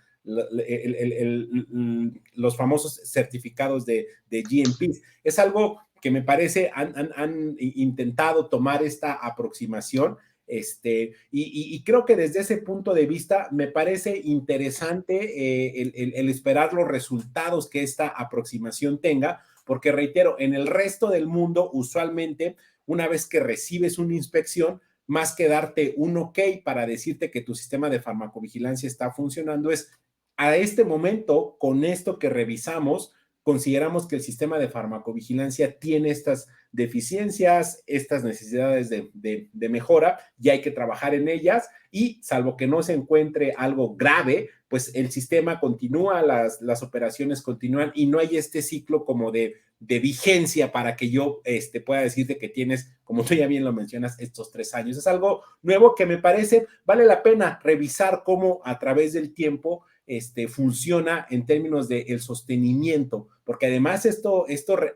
[SPEAKER 2] los famosos certificados de GMP. Es algo que me parece han intentado tomar esta aproximación. Y creo que desde ese punto de vista me parece interesante el esperar los resultados que esta aproximación tenga, porque reitero, en el resto del mundo, usualmente, una vez que recibes una inspección, más que darte un ok para decirte que tu sistema de farmacovigilancia está funcionando, es a este momento, con esto que revisamos, consideramos que el sistema de farmacovigilancia tiene estas deficiencias, estas necesidades de mejora, y hay que trabajar en ellas, y salvo que no se encuentre algo grave, pues el sistema continúa, las operaciones continúan, y no hay este ciclo como de vigencia para que yo pueda decirte que tienes, como tú ya bien lo mencionas, estos 3 años. Es algo nuevo que me parece, vale la pena revisar cómo a través del tiempo funciona en términos del de sostenimiento, porque además esto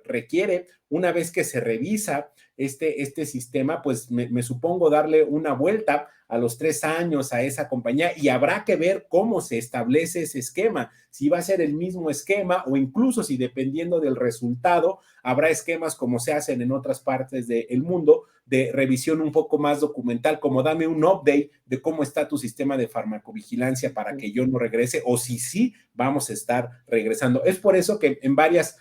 [SPEAKER 2] requiere, una vez que se revisa este sistema, pues me supongo darle una vuelta a los 3 años a esa compañía y habrá que ver cómo se establece ese esquema, si va a ser el mismo esquema o incluso si dependiendo del resultado, habrá esquemas como se hacen en otras partes del mundo de revisión un poco más documental, como dame un update de cómo está tu sistema de farmacovigilancia para que yo no regrese o si sí vamos a estar regresando. Es por eso que en varias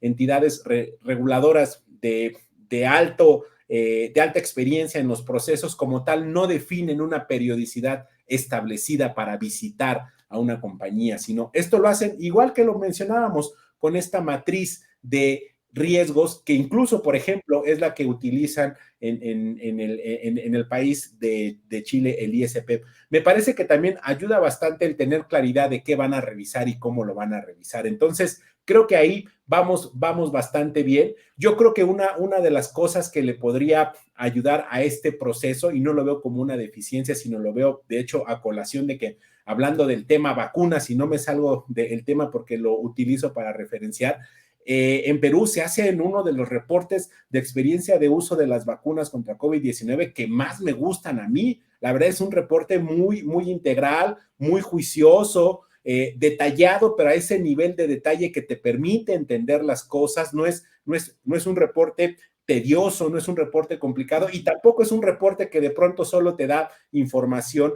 [SPEAKER 2] entidades reguladoras de alta experiencia en los procesos como tal, no definen una periodicidad establecida para visitar a una compañía, sino esto lo hacen igual que lo mencionábamos con esta matriz de riesgos que incluso, por ejemplo, es la que utilizan en el país de Chile, el ISP. Me parece que también ayuda bastante el tener claridad de qué van a revisar y cómo lo van a revisar. Entonces, creo que ahí vamos bastante bien. Yo creo que una de las cosas que le podría ayudar a este proceso, y no lo veo como una deficiencia, sino lo veo, de hecho, a colación de que hablando del tema vacunas, y no me salgo del tema porque lo utilizo para referenciar, en Perú se hace en uno de los reportes de experiencia de uso de las vacunas contra COVID-19 que más me gustan a mí. La verdad es un reporte muy integral, muy juicioso, detallado, pero a ese nivel de detalle que te permite entender las cosas. No es un reporte tedioso, no es un reporte complicado y tampoco es un reporte que de pronto solo te da información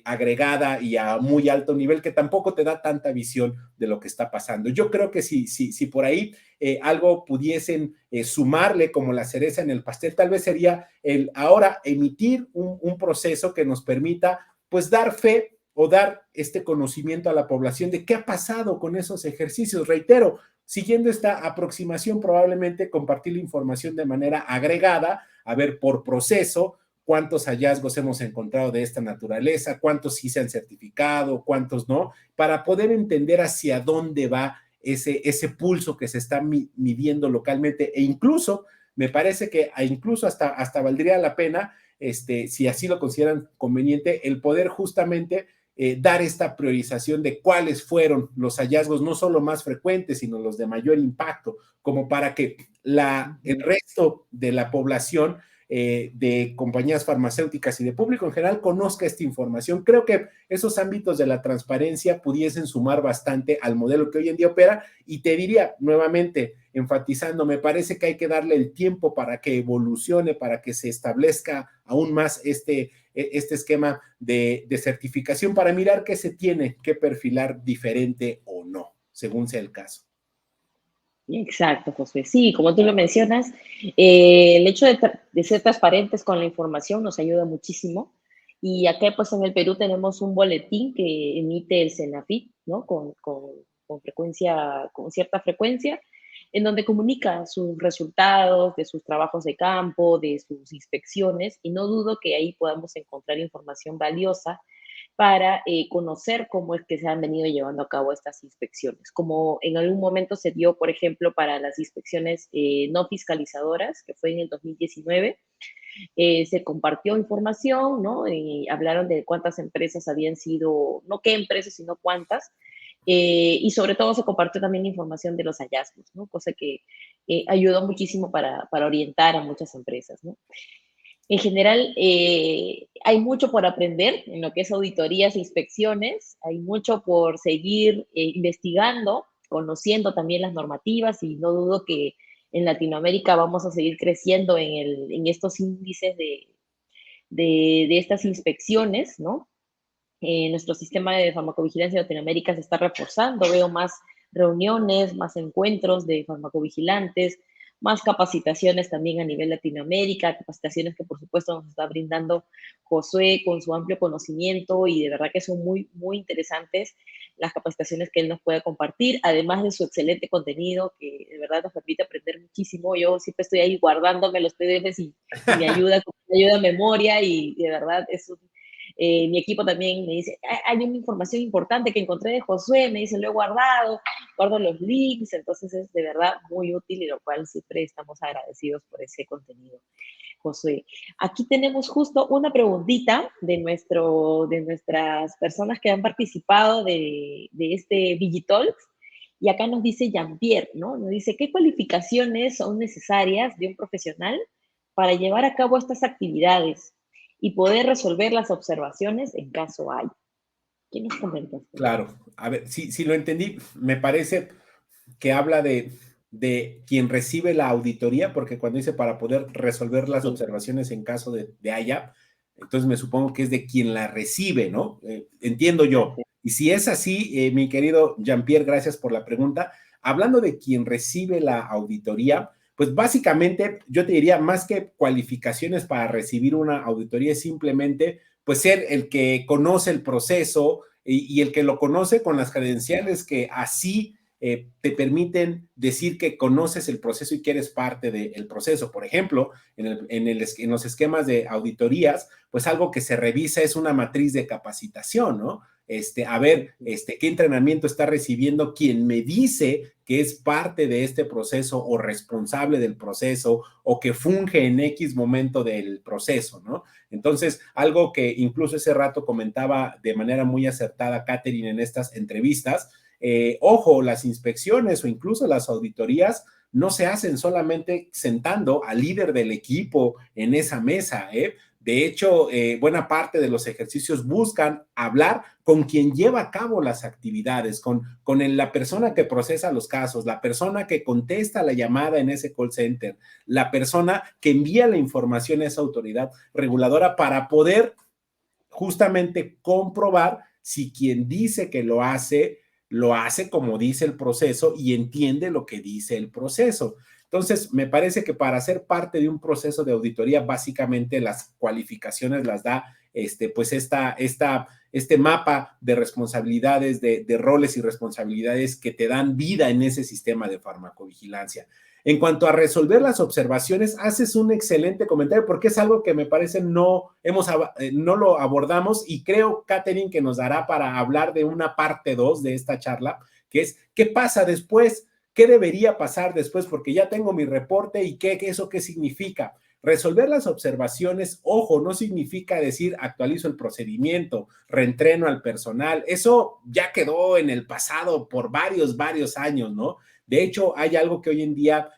[SPEAKER 2] agregada y a muy alto nivel, que tampoco te da tanta visión de lo que está pasando. Yo creo que si por ahí algo pudiesen sumarle como la cereza en el pastel, tal vez sería el ahora emitir un proceso que nos permita pues dar fe o dar este conocimiento a la población de qué ha pasado con esos ejercicios. Reitero, siguiendo esta aproximación, probablemente compartir la información de manera agregada, a ver por proceso, cuántos hallazgos hemos encontrado de esta naturaleza, cuántos sí se han certificado, cuántos no, para poder entender hacia dónde va ese pulso que se está midiendo localmente e incluso me parece que incluso hasta valdría la pena, si así lo consideran conveniente, el poder justamente dar esta priorización de cuáles fueron los hallazgos, no solo más frecuentes, sino los de mayor impacto, como para que el resto de la población de compañías farmacéuticas y de público en general conozca esta información. Creo que esos ámbitos de la transparencia pudiesen sumar bastante al modelo que hoy en día opera y te diría nuevamente, enfatizando, me parece que hay que darle el tiempo para que evolucione, para que se establezca aún más este esquema de certificación para mirar qué se tiene que perfilar diferente o no, según sea el caso.
[SPEAKER 1] Exacto, José. Sí, como tú lo mencionas, el hecho de ser transparentes con la información nos ayuda muchísimo. Y acá, pues en el Perú tenemos un boletín que emite el Senafit, ¿no? Con frecuencia, con cierta frecuencia, en donde comunica sus resultados de sus trabajos de campo, de sus inspecciones, y no dudo que ahí podamos encontrar información valiosa para conocer cómo es que se han venido llevando a cabo estas inspecciones. Como en algún momento se dio, por ejemplo, para las inspecciones no fiscalizadoras, que fue en el 2019, se compartió información, ¿no? Hablaron de cuántas empresas habían sido, no qué empresas, sino cuántas, y sobre todo se compartió también información de los hallazgos, ¿no? Cosa que ayudó muchísimo para orientar a muchas empresas, ¿no? En general, hay mucho por aprender en lo que es auditorías e inspecciones, hay mucho por seguir investigando, conociendo también las normativas y no dudo que en Latinoamérica vamos a seguir creciendo en estos índices de estas inspecciones, ¿no? Nuestro sistema de farmacovigilancia en Latinoamérica se está reforzando, veo más reuniones, más encuentros de farmacovigilantes, más capacitaciones también a nivel Latinoamérica, capacitaciones que por supuesto nos está brindando Josué con su amplio conocimiento y de verdad que son muy, muy interesantes las capacitaciones que él nos puede compartir, además de su excelente contenido que de verdad nos permite aprender muchísimo. Yo siempre estoy ahí guardándome los PDFs y me ayuda a memoria y de verdad es un mi equipo también me dice, hay una información importante que encontré de Josué, me dice, lo he guardado, guardo los links, entonces es de verdad muy útil y lo cual siempre estamos agradecidos por ese contenido, Josué. Aquí tenemos justo una preguntita de nuestras personas que han participado de este Digitalks, y acá nos dice Jean-Pierre, ¿no? Nos dice, ¿qué cualificaciones son necesarias de un profesional para llevar a cabo estas actividades y poder resolver las observaciones en caso hay? ¿Qué nos comentas?
[SPEAKER 2] Claro, a ver, si lo entendí, me parece que habla de quien recibe la auditoría, porque cuando dice para poder resolver las
[SPEAKER 1] Sí,
[SPEAKER 2] observaciones en caso de haya, entonces me supongo que es de quien la recibe, ¿no? Entiendo yo.
[SPEAKER 1] así.
[SPEAKER 2] Y si es así, mi querido Jean-Pierre, gracias por la pregunta. Hablando de quien recibe la auditoría, pues básicamente yo te diría, más que cualificaciones para recibir una auditoría, es simplemente pues ser el que conoce el proceso y el que lo conoce con las credenciales que así te permiten decir que conoces el proceso y que eres parte del proceso. Por ejemplo, en los esquemas de auditorías, pues algo que se revisa es una matriz de capacitación, ¿no? A ver, qué entrenamiento está recibiendo quien me dice que es parte de este proceso o responsable del proceso o que funge en X momento del proceso, ¿no? Entonces, algo que incluso ese rato comentaba de manera muy acertada Catherine en estas entrevistas, ojo, las inspecciones o incluso las auditorías no se hacen solamente sentando al líder del equipo en esa mesa, ¿eh? De hecho, buena parte de los ejercicios buscan hablar con quien lleva a cabo las actividades, la persona que procesa los casos, la persona que contesta la llamada en ese call center, la persona que envía la información a esa autoridad reguladora para poder justamente comprobar si quien dice que lo hace como dice el proceso y entiende lo que dice el proceso. Entonces, me parece que para ser parte de un proceso de auditoría, básicamente las cualificaciones las da pues este mapa de responsabilidades, de roles y responsabilidades que te dan vida en ese sistema de farmacovigilancia. En cuanto a resolver las observaciones, haces un excelente comentario porque es algo que me parece no lo abordamos y creo, Catherine, que nos dará para hablar de una parte 2 de esta charla, que es ¿qué pasa después? ¿Qué debería pasar después? Porque ya tengo mi reporte y ¿eso qué significa? Resolver las observaciones, ojo, no significa decir actualizo el procedimiento, reentreno al personal, eso ya quedó en el pasado por varios años, ¿no? De hecho, hay algo que hoy en día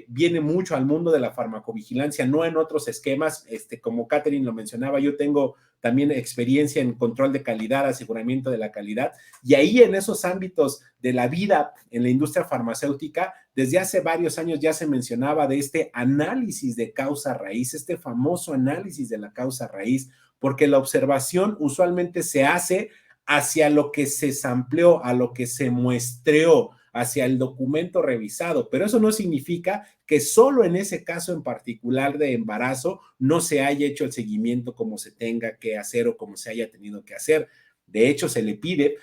[SPEAKER 2] viene mucho al mundo de la farmacovigilancia, no en otros esquemas, como Catherine lo mencionaba, yo tengo también experiencia en control de calidad, aseguramiento de la calidad, y ahí en esos ámbitos de la vida en la industria farmacéutica, desde hace varios años ya se mencionaba de este análisis de causa raíz, este famoso análisis de la causa raíz, porque la observación usualmente se hace hacia lo que se sampleó, a lo que se muestreó, hacia el documento revisado, pero eso no significa que solo en ese caso en particular de embarazo no se haya hecho el seguimiento como se tenga que hacer o como se haya tenido que hacer. De hecho, se le pide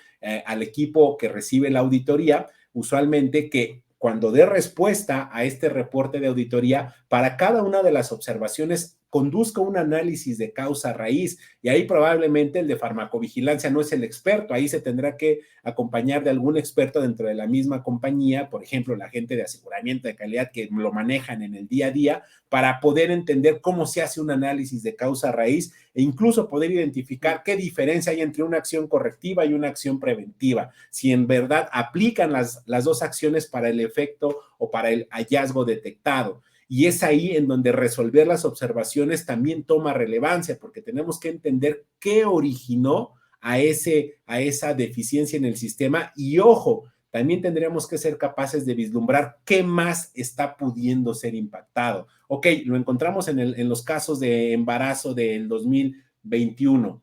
[SPEAKER 2] al equipo que recibe la auditoría usualmente que cuando dé respuesta a este reporte de auditoría, para cada una de las observaciones conduzca un análisis de causa raíz, y ahí probablemente el de farmacovigilancia no es el experto, ahí se tendrá que acompañar de algún experto dentro de la misma compañía, por ejemplo, la gente de aseguramiento de calidad que lo manejan en el día a día, para poder entender cómo se hace un análisis de causa raíz e incluso poder identificar qué diferencia hay entre una acción correctiva y una acción preventiva, si en verdad aplican las dos acciones para el efecto o para el hallazgo detectado. Y es ahí en donde resolver las observaciones también toma relevancia, porque tenemos que entender qué originó a esa deficiencia en el sistema. Y ojo, también tendríamos que ser capaces de vislumbrar qué más está pudiendo ser impactado. Ok, lo encontramos en los casos de embarazo del 2021.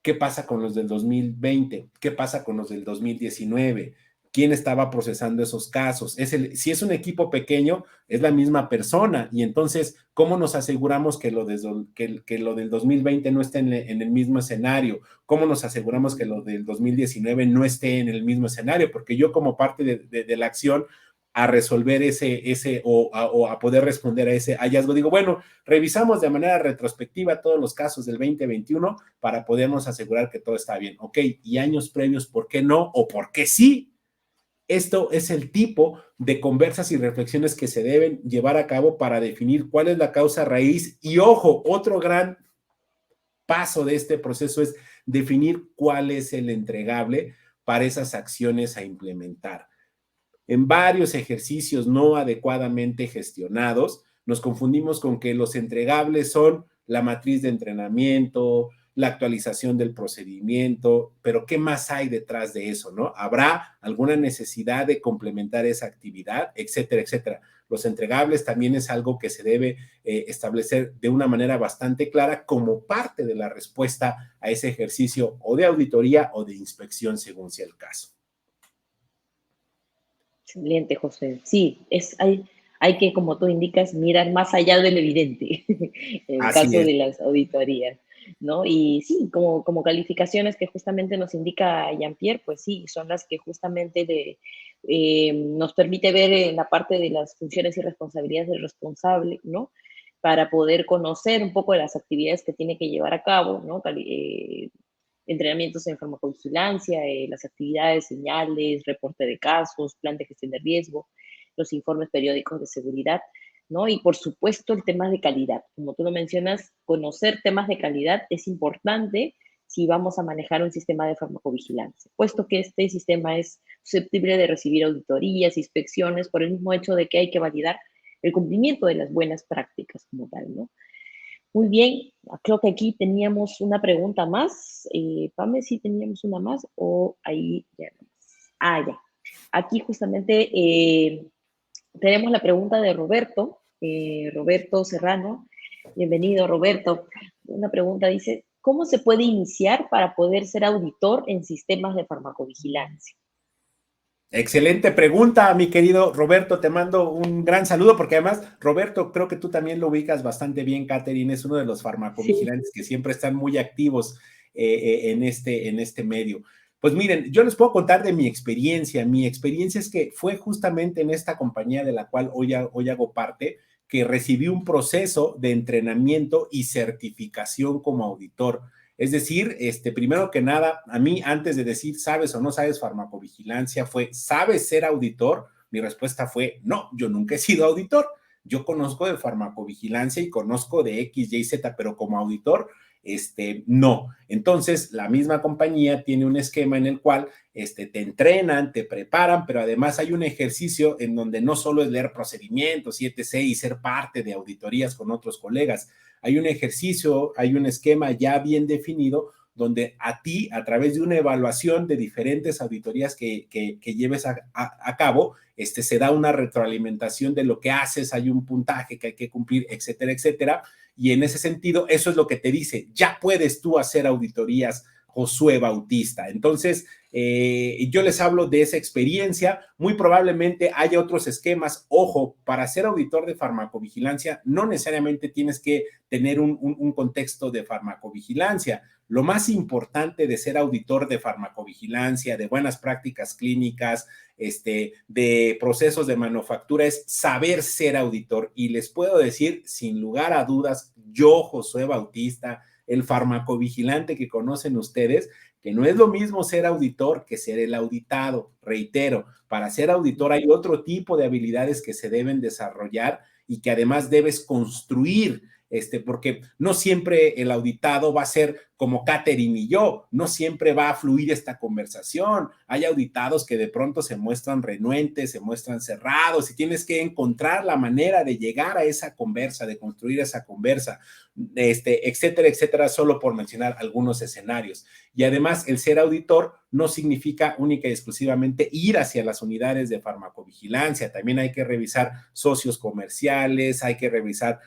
[SPEAKER 2] ¿Qué pasa con los del 2020? ¿Qué pasa con los del 2019? ¿Quién estaba procesando esos casos? Si es un equipo pequeño, es la misma persona. Y entonces, ¿cómo nos aseguramos que lo del 2020 no esté en el mismo escenario? ¿Cómo nos aseguramos que lo del 2019 no esté en el mismo escenario? Porque yo, como parte de la acción a resolver o a poder responder a ese hallazgo, digo, bueno, revisamos de manera retrospectiva todos los casos del 2021 para podernos asegurar que todo está bien. Ok, y años previos, ¿por qué no? ¿O por qué sí? Esto es el tipo de conversas y reflexiones que se deben llevar a cabo para definir cuál es la causa raíz. Y ojo, otro gran paso de este proceso es definir cuál es el entregable para esas acciones a implementar. En varios ejercicios no adecuadamente gestionados, nos confundimos con que los entregables son la matriz de entrenamiento, la actualización del procedimiento, pero ¿qué más hay detrás de eso, no? ¿Habrá alguna necesidad de complementar esa actividad, etcétera, etcétera? Los entregables también es algo que se debe establecer de una manera bastante clara como parte de la respuesta a ese ejercicio o de auditoría o de inspección, según sea el caso.
[SPEAKER 1] Excelente, José. Sí, hay que, como tú indicas, mirar más allá del evidente, en el
[SPEAKER 2] Así
[SPEAKER 1] caso
[SPEAKER 2] es.
[SPEAKER 1] de las auditorías, ¿no? Y sí, como calificaciones que justamente nos indica Jean-Pierre, pues sí, son las que justamente nos permite ver en la parte de las funciones y responsabilidades del responsable, ¿no? Para poder conocer un poco de las actividades que tiene que llevar a cabo, ¿no? Entrenamientos en farmacovigilancia, las actividades, señales, reporte de casos, plan de gestión de riesgo, los informes periódicos de seguridad, ¿no? Y por supuesto el tema de calidad. Como tú lo mencionas, conocer temas de calidad es importante si vamos a manejar un sistema de farmacovigilancia, puesto que este sistema es susceptible de recibir auditorías, inspecciones, por el mismo hecho de que hay que validar el cumplimiento de las buenas prácticas como tal, ¿no? Muy bien, creo que aquí teníamos una pregunta más. Pame, sí teníamos una más o ahí ya no. Ah, ya. Aquí justamente tenemos la pregunta de Roberto, Roberto Serrano. Bienvenido, Roberto. Una pregunta dice, ¿cómo se puede iniciar para poder ser auditor en sistemas de farmacovigilancia?
[SPEAKER 2] Excelente pregunta, mi querido Roberto. Te mando un gran saludo porque además, Roberto, creo que tú también lo ubicas bastante bien. Catherine es uno de los
[SPEAKER 1] Sí.
[SPEAKER 2] farmacovigilantes que siempre están muy activos en este medio. Pues miren, yo les puedo contar de mi experiencia. Mi experiencia es que fue justamente en esta compañía de la cual hoy hago parte, que recibí un proceso de entrenamiento y certificación como auditor. Es decir, primero que nada, a mí antes de decir sabes o no sabes farmacovigilancia fue, ¿sabes ser auditor? Mi respuesta fue, no, yo nunca he sido auditor. Yo conozco de farmacovigilancia y conozco de X, Y, Z, pero como auditor, no. Entonces, la misma compañía tiene un esquema en el cual te entrenan, te preparan, pero además hay un ejercicio en donde no solo es leer procedimientos y etc. y ser parte de auditorías con otros colegas. Hay un ejercicio, hay un esquema ya bien definido donde a ti, a través de una evaluación de diferentes auditorías que lleves a cabo, se da una retroalimentación de lo que haces, hay un puntaje que hay que cumplir, etcétera, etcétera. Y en ese sentido, eso es lo que te dice, ya puedes tú hacer auditorías, Josué Bautista. Entonces, yo les hablo de esa experiencia. Muy probablemente haya otros esquemas. Ojo, para ser auditor de farmacovigilancia no necesariamente tienes que tener un contexto de farmacovigilancia. lo más importante de ser auditor de farmacovigilancia, de buenas prácticas clínicas, de procesos de manufactura, es saber ser auditor. Y les puedo decir, sin lugar a dudas, yo, Josué Bautista, el farmacovigilante que conocen ustedes, que no es lo mismo ser auditor que ser el auditado. Reitero, para ser auditor hay otro tipo de habilidades que se deben desarrollar y que además debes construir, porque no siempre el auditado va a ser como Catherine y yo, no siempre va a fluir esta conversación. Hay auditados que de pronto se muestran renuentes, se muestran cerrados y tienes que encontrar la manera de llegar a esa conversa, de construir esa conversa, etcétera, etcétera, solo por mencionar algunos escenarios. Y además, el ser auditor no significa única y exclusivamente ir hacia las unidades de farmacovigilancia. También hay que revisar socios comerciales, hay que revisar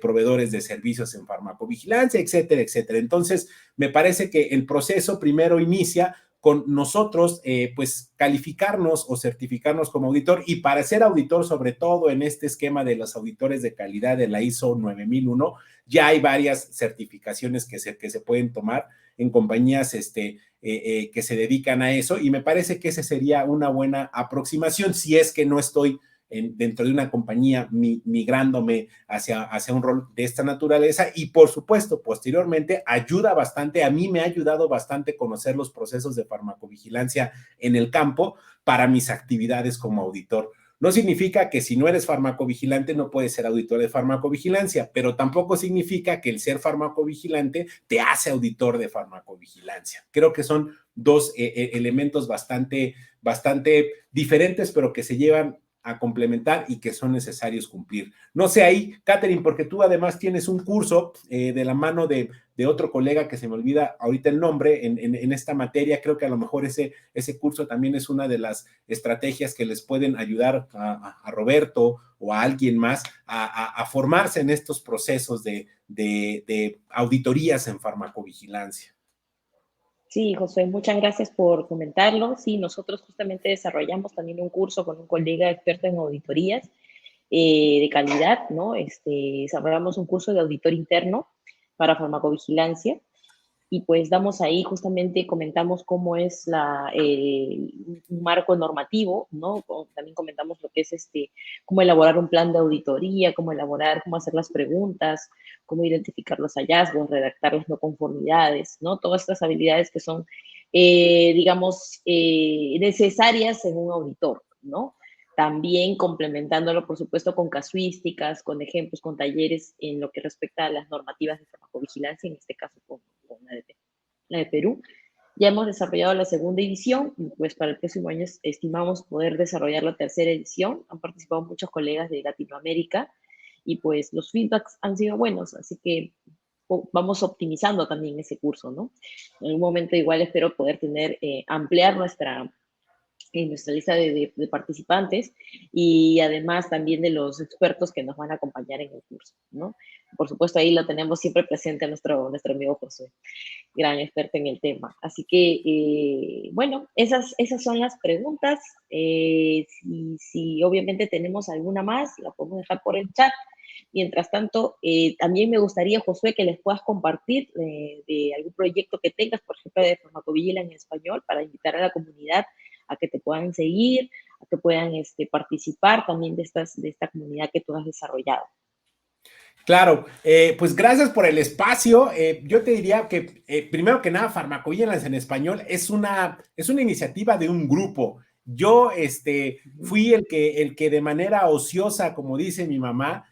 [SPEAKER 2] proveedores de servicios en farmacovigilancia, etcétera, etcétera. Entonces, me parece que el proceso primero inicia con nosotros, pues, calificarnos o certificarnos como auditor, y para ser auditor, sobre todo en este esquema de los auditores de calidad de la ISO 9001, ya hay varias certificaciones que se pueden tomar en compañías que se dedican a eso, y me parece que esa sería una buena aproximación si es que no estoy dentro de una compañía migrándome hacia un rol de esta naturaleza. Y por supuesto, posteriormente ayuda bastante, a mí me ha ayudado bastante conocer los procesos de farmacovigilancia en el campo para mis actividades como auditor. No significa que si no eres farmacovigilante no puedes ser auditor de farmacovigilancia, pero tampoco significa que el ser farmacovigilante te hace auditor de farmacovigilancia. Creo que son dos elementos bastante diferentes, pero que se llevan a complementar y que son necesarios cumplir. No sé ahí, Catherine, porque tú además tienes un curso de la mano de otro colega que se me olvida ahorita el nombre en esta materia. Creo que a lo mejor ese curso también es una de las estrategias que les pueden ayudar a Roberto o a alguien más a formarse en estos procesos de auditorías en farmacovigilancia.
[SPEAKER 1] Sí, José, muchas gracias por comentarlo. Sí, nosotros justamente desarrollamos también un curso con un colega experto en auditorías de calidad, ¿no? Desarrollamos un curso de auditor interno para farmacovigilancia y pues damos ahí justamente, comentamos cómo es un marco normativo, ¿no? También comentamos lo que es cómo elaborar un plan de auditoría, cómo hacer las preguntas, cómo identificar los hallazgos, redactar las no conformidades, ¿no? Todas estas habilidades que son, digamos, necesarias en un auditor, ¿no? También complementándolo, por supuesto, con casuísticas, con ejemplos, con talleres en lo que respecta a las normativas de farmacovigilancia, en este caso con la de Perú. Ya hemos desarrollado la segunda edición y pues para el próximo año estimamos poder desarrollar la tercera edición. Han participado muchos colegas de Latinoamérica y pues los feedbacks han sido buenos, así que vamos optimizando también ese curso, ¿no? En algún momento igual espero poder ampliar nuestra lista de participantes y además también de los expertos que nos van a acompañar en el curso, ¿no? Por supuesto, ahí lo tenemos siempre presente a nuestro amigo José, gran experto en el tema. Así que, bueno, esas son las preguntas. Si obviamente tenemos alguna más, la podemos dejar por el chat. Mientras tanto, también me gustaría, Josué, que les puedas compartir de algún proyecto que tengas, por ejemplo, de Farmacovigila en español, para invitar a la comunidad a que te puedan seguir, a que puedan participar también de esta comunidad que tú has desarrollado.
[SPEAKER 2] Claro, pues gracias por el espacio. Yo te diría que, primero que nada, Farmacovigilance en español es una iniciativa de un grupo. Yo fui el que de manera ociosa, como dice mi mamá,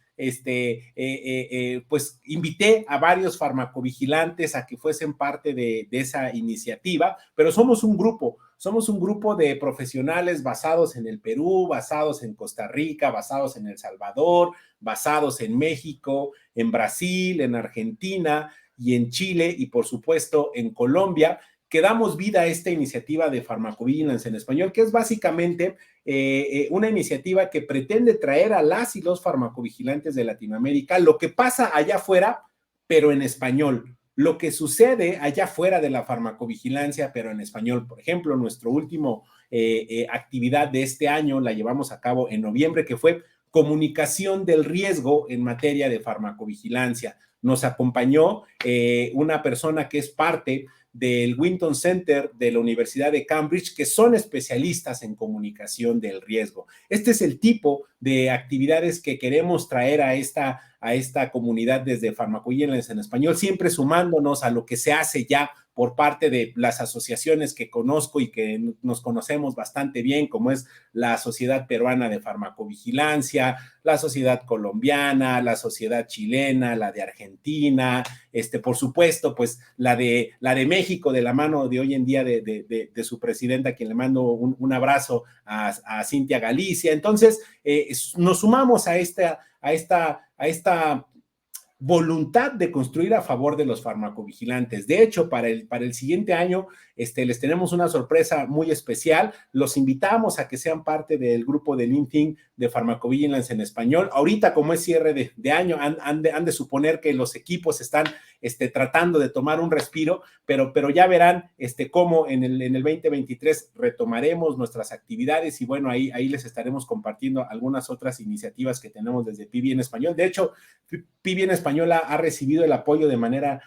[SPEAKER 2] pues invité a varios farmacovigilantes a que fuesen parte de esa iniciativa, pero somos un grupo de profesionales basados en el Perú, basados en Costa Rica, basados en El Salvador, basados en México, en Brasil, en Argentina y en Chile y por supuesto en Colombia, que damos vida a esta iniciativa de Farmacovigilance en español, que es básicamente una iniciativa que pretende traer a las y los farmacovigilantes de Latinoamérica lo que pasa allá afuera, pero en español. Lo que sucede allá fuera de la farmacovigilancia, pero en español. Por ejemplo, nuestro último actividad de este año la llevamos a cabo en noviembre, que fue comunicación del riesgo en materia de farmacovigilancia. nos acompañó una persona que es parte del Winton Center de la Universidad de Cambridge, que son especialistas en comunicación del riesgo. Este es el tipo de actividades que queremos traer a esta comunidad desde Pharmacovigilance en Español, siempre sumándonos a lo que se hace ya por parte de las asociaciones que conozco y que nos conocemos bastante bien, como es la Sociedad Peruana de Farmacovigilancia, la Sociedad Colombiana, la Sociedad Chilena, la de Argentina, por supuesto, pues la de México, de la mano de hoy en día de su presidenta, a quien le mando un abrazo a Cintia Galicia. Entonces, nos sumamos a esta voluntad de construir a favor de los farmacovigilantes. De hecho, para el siguiente año les tenemos una sorpresa muy especial. Los invitamos a que sean parte del grupo de Lean Think de Pharmacovigilance en español. Ahorita, como es cierre de año, han de suponer que los equipos están tratando de tomar un respiro, pero ya verán cómo en el 2023 retomaremos nuestras actividades y bueno, ahí les estaremos compartiendo algunas otras iniciativas que tenemos desde PIBI en español. De hecho, PIBI en español ha recibido el apoyo de manera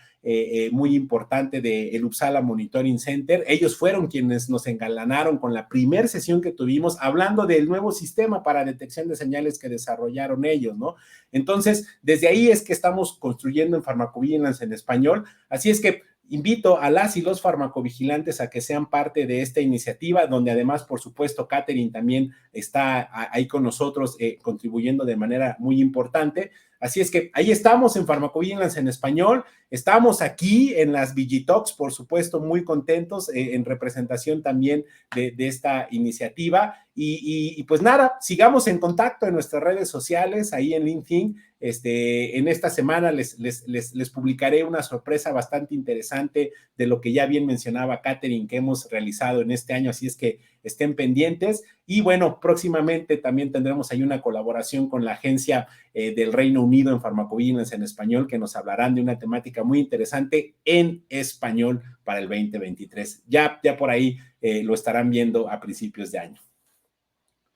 [SPEAKER 2] muy importante del Uppsala Monitoring Center. Ellos fueron quienes nos engalanaron con la primera sesión que tuvimos hablando del nuevo sistema para detección de señales que desarrollaron ellos, ¿no? Entonces, desde ahí es que estamos construyendo en Pharmacovigilance en español. Así es que invito a las y los farmacovigilantes a que sean parte de esta iniciativa, donde además, por supuesto, Catherine también está ahí con nosotros contribuyendo de manera muy importante. Así es que ahí estamos en Pharmacovigilance en español, estamos aquí en las Vigitalks, por supuesto, muy contentos en representación también de esta iniciativa y pues nada, sigamos en contacto en nuestras redes sociales, ahí en LinkedIn. En esta semana les publicaré una sorpresa bastante interesante de lo que ya bien mencionaba Catherine que hemos realizado en este año, así es que estén pendientes y bueno, próximamente también tendremos ahí una colaboración con la agencia del Reino Unido en Pharmacovigilance en español que nos hablarán de una temática muy interesante en español para el 2023. Ya por ahí lo estarán viendo a principios de año.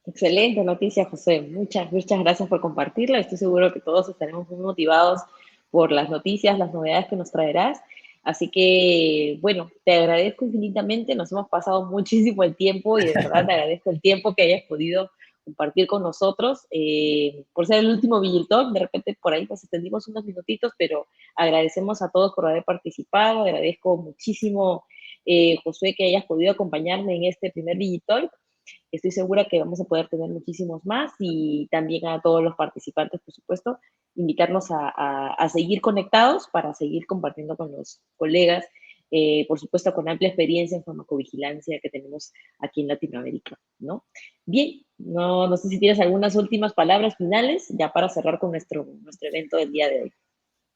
[SPEAKER 1] Excelente noticia, José. Muchas gracias por compartirla. Estoy seguro que todos estaremos muy motivados por las noticias, las novedades que nos traerás. Así que, bueno, te agradezco infinitamente. Nos hemos pasado muchísimo el tiempo y de verdad te agradezco el tiempo que hayas podido compartir con nosotros. Por ser el último Vigiltalk, de repente por ahí nos extendimos unos minutitos, pero agradecemos a todos por haber participado. Agradezco muchísimo, Josué, que hayas podido acompañarme en este primer Vigiltalk. Estoy segura que vamos a poder tener muchísimos más y también a todos los participantes, por supuesto, invitarnos a seguir conectados para seguir compartiendo con los colegas, por supuesto, con amplia experiencia en farmacovigilancia que tenemos aquí en Latinoamérica, ¿no? Bien, no sé si tienes algunas últimas palabras finales ya para cerrar con nuestro evento del día de hoy.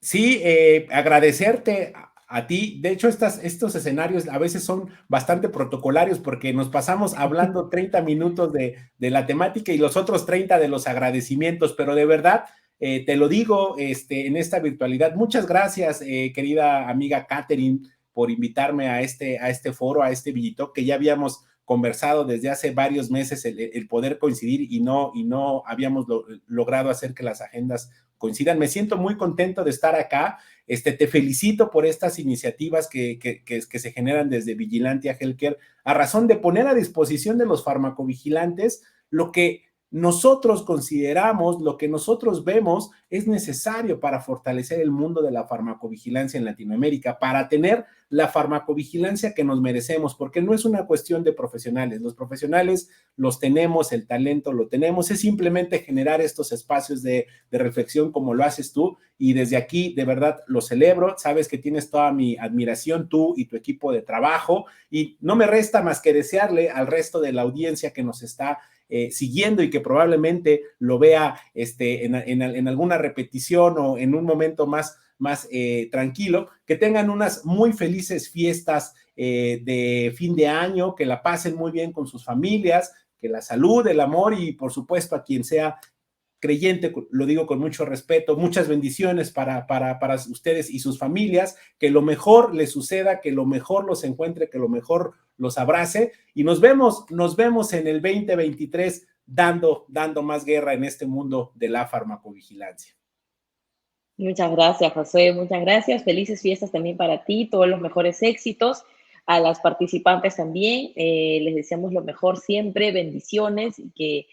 [SPEAKER 2] Sí, agradecerte a ti. De hecho, estos escenarios a veces son bastante protocolarios porque nos pasamos hablando 30 minutos de la temática y los otros 30 de los agradecimientos, pero de verdad, te lo digo en esta virtualidad. Muchas gracias, querida amiga Catherine, por invitarme a este foro, a este Vigitalk, que ya habíamos conversado desde hace varios meses el poder coincidir y no habíamos logrado hacer que las agendas coincidan. Me siento muy contento de estar acá. Te felicito por estas iniciativas que se generan desde Vigilantia Healthcare a razón de poner a disposición de los farmacovigilantes lo que nosotros consideramos, lo que nosotros vemos es necesario para fortalecer el mundo de la farmacovigilancia en Latinoamérica, para tener la farmacovigilancia que nos merecemos, porque no es una cuestión de profesionales. Los profesionales los tenemos, el talento lo tenemos, es simplemente generar estos espacios de reflexión como lo haces tú, y desde aquí de verdad lo celebro. Sabes que tienes toda mi admiración, tú y tu equipo de trabajo, y no me resta más que desearle al resto de la audiencia que nos está siguiendo y que probablemente lo vea en alguna repetición o en un momento más tranquilo, que tengan unas muy felices fiestas de fin de año, que la pasen muy bien con sus familias, que la salud, el amor y por supuesto a quien sea creyente, lo digo con mucho respeto, muchas bendiciones para ustedes y sus familias, que lo mejor les suceda, que lo mejor los encuentre, que lo mejor los abrace y nos vemos en el 2023 dando más guerra en este mundo de la farmacovigilancia.
[SPEAKER 1] Muchas gracias, José. Muchas gracias. Felices fiestas también para ti. Todos los mejores éxitos. A las participantes también. Les deseamos lo mejor siempre. Bendiciones y que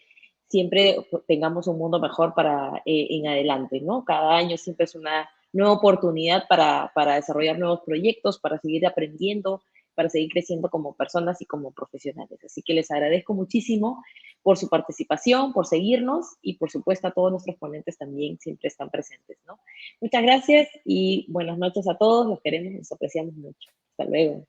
[SPEAKER 1] siempre tengamos un mundo mejor para en adelante, ¿no? Cada año siempre es una nueva oportunidad para desarrollar nuevos proyectos, para seguir aprendiendo, para seguir creciendo como personas y como profesionales. Así que les agradezco muchísimo por su participación, por seguirnos y por supuesto a todos nuestros ponentes también siempre están presentes, ¿no? Muchas gracias y buenas noches a todos. Los queremos, los apreciamos mucho. Hasta luego.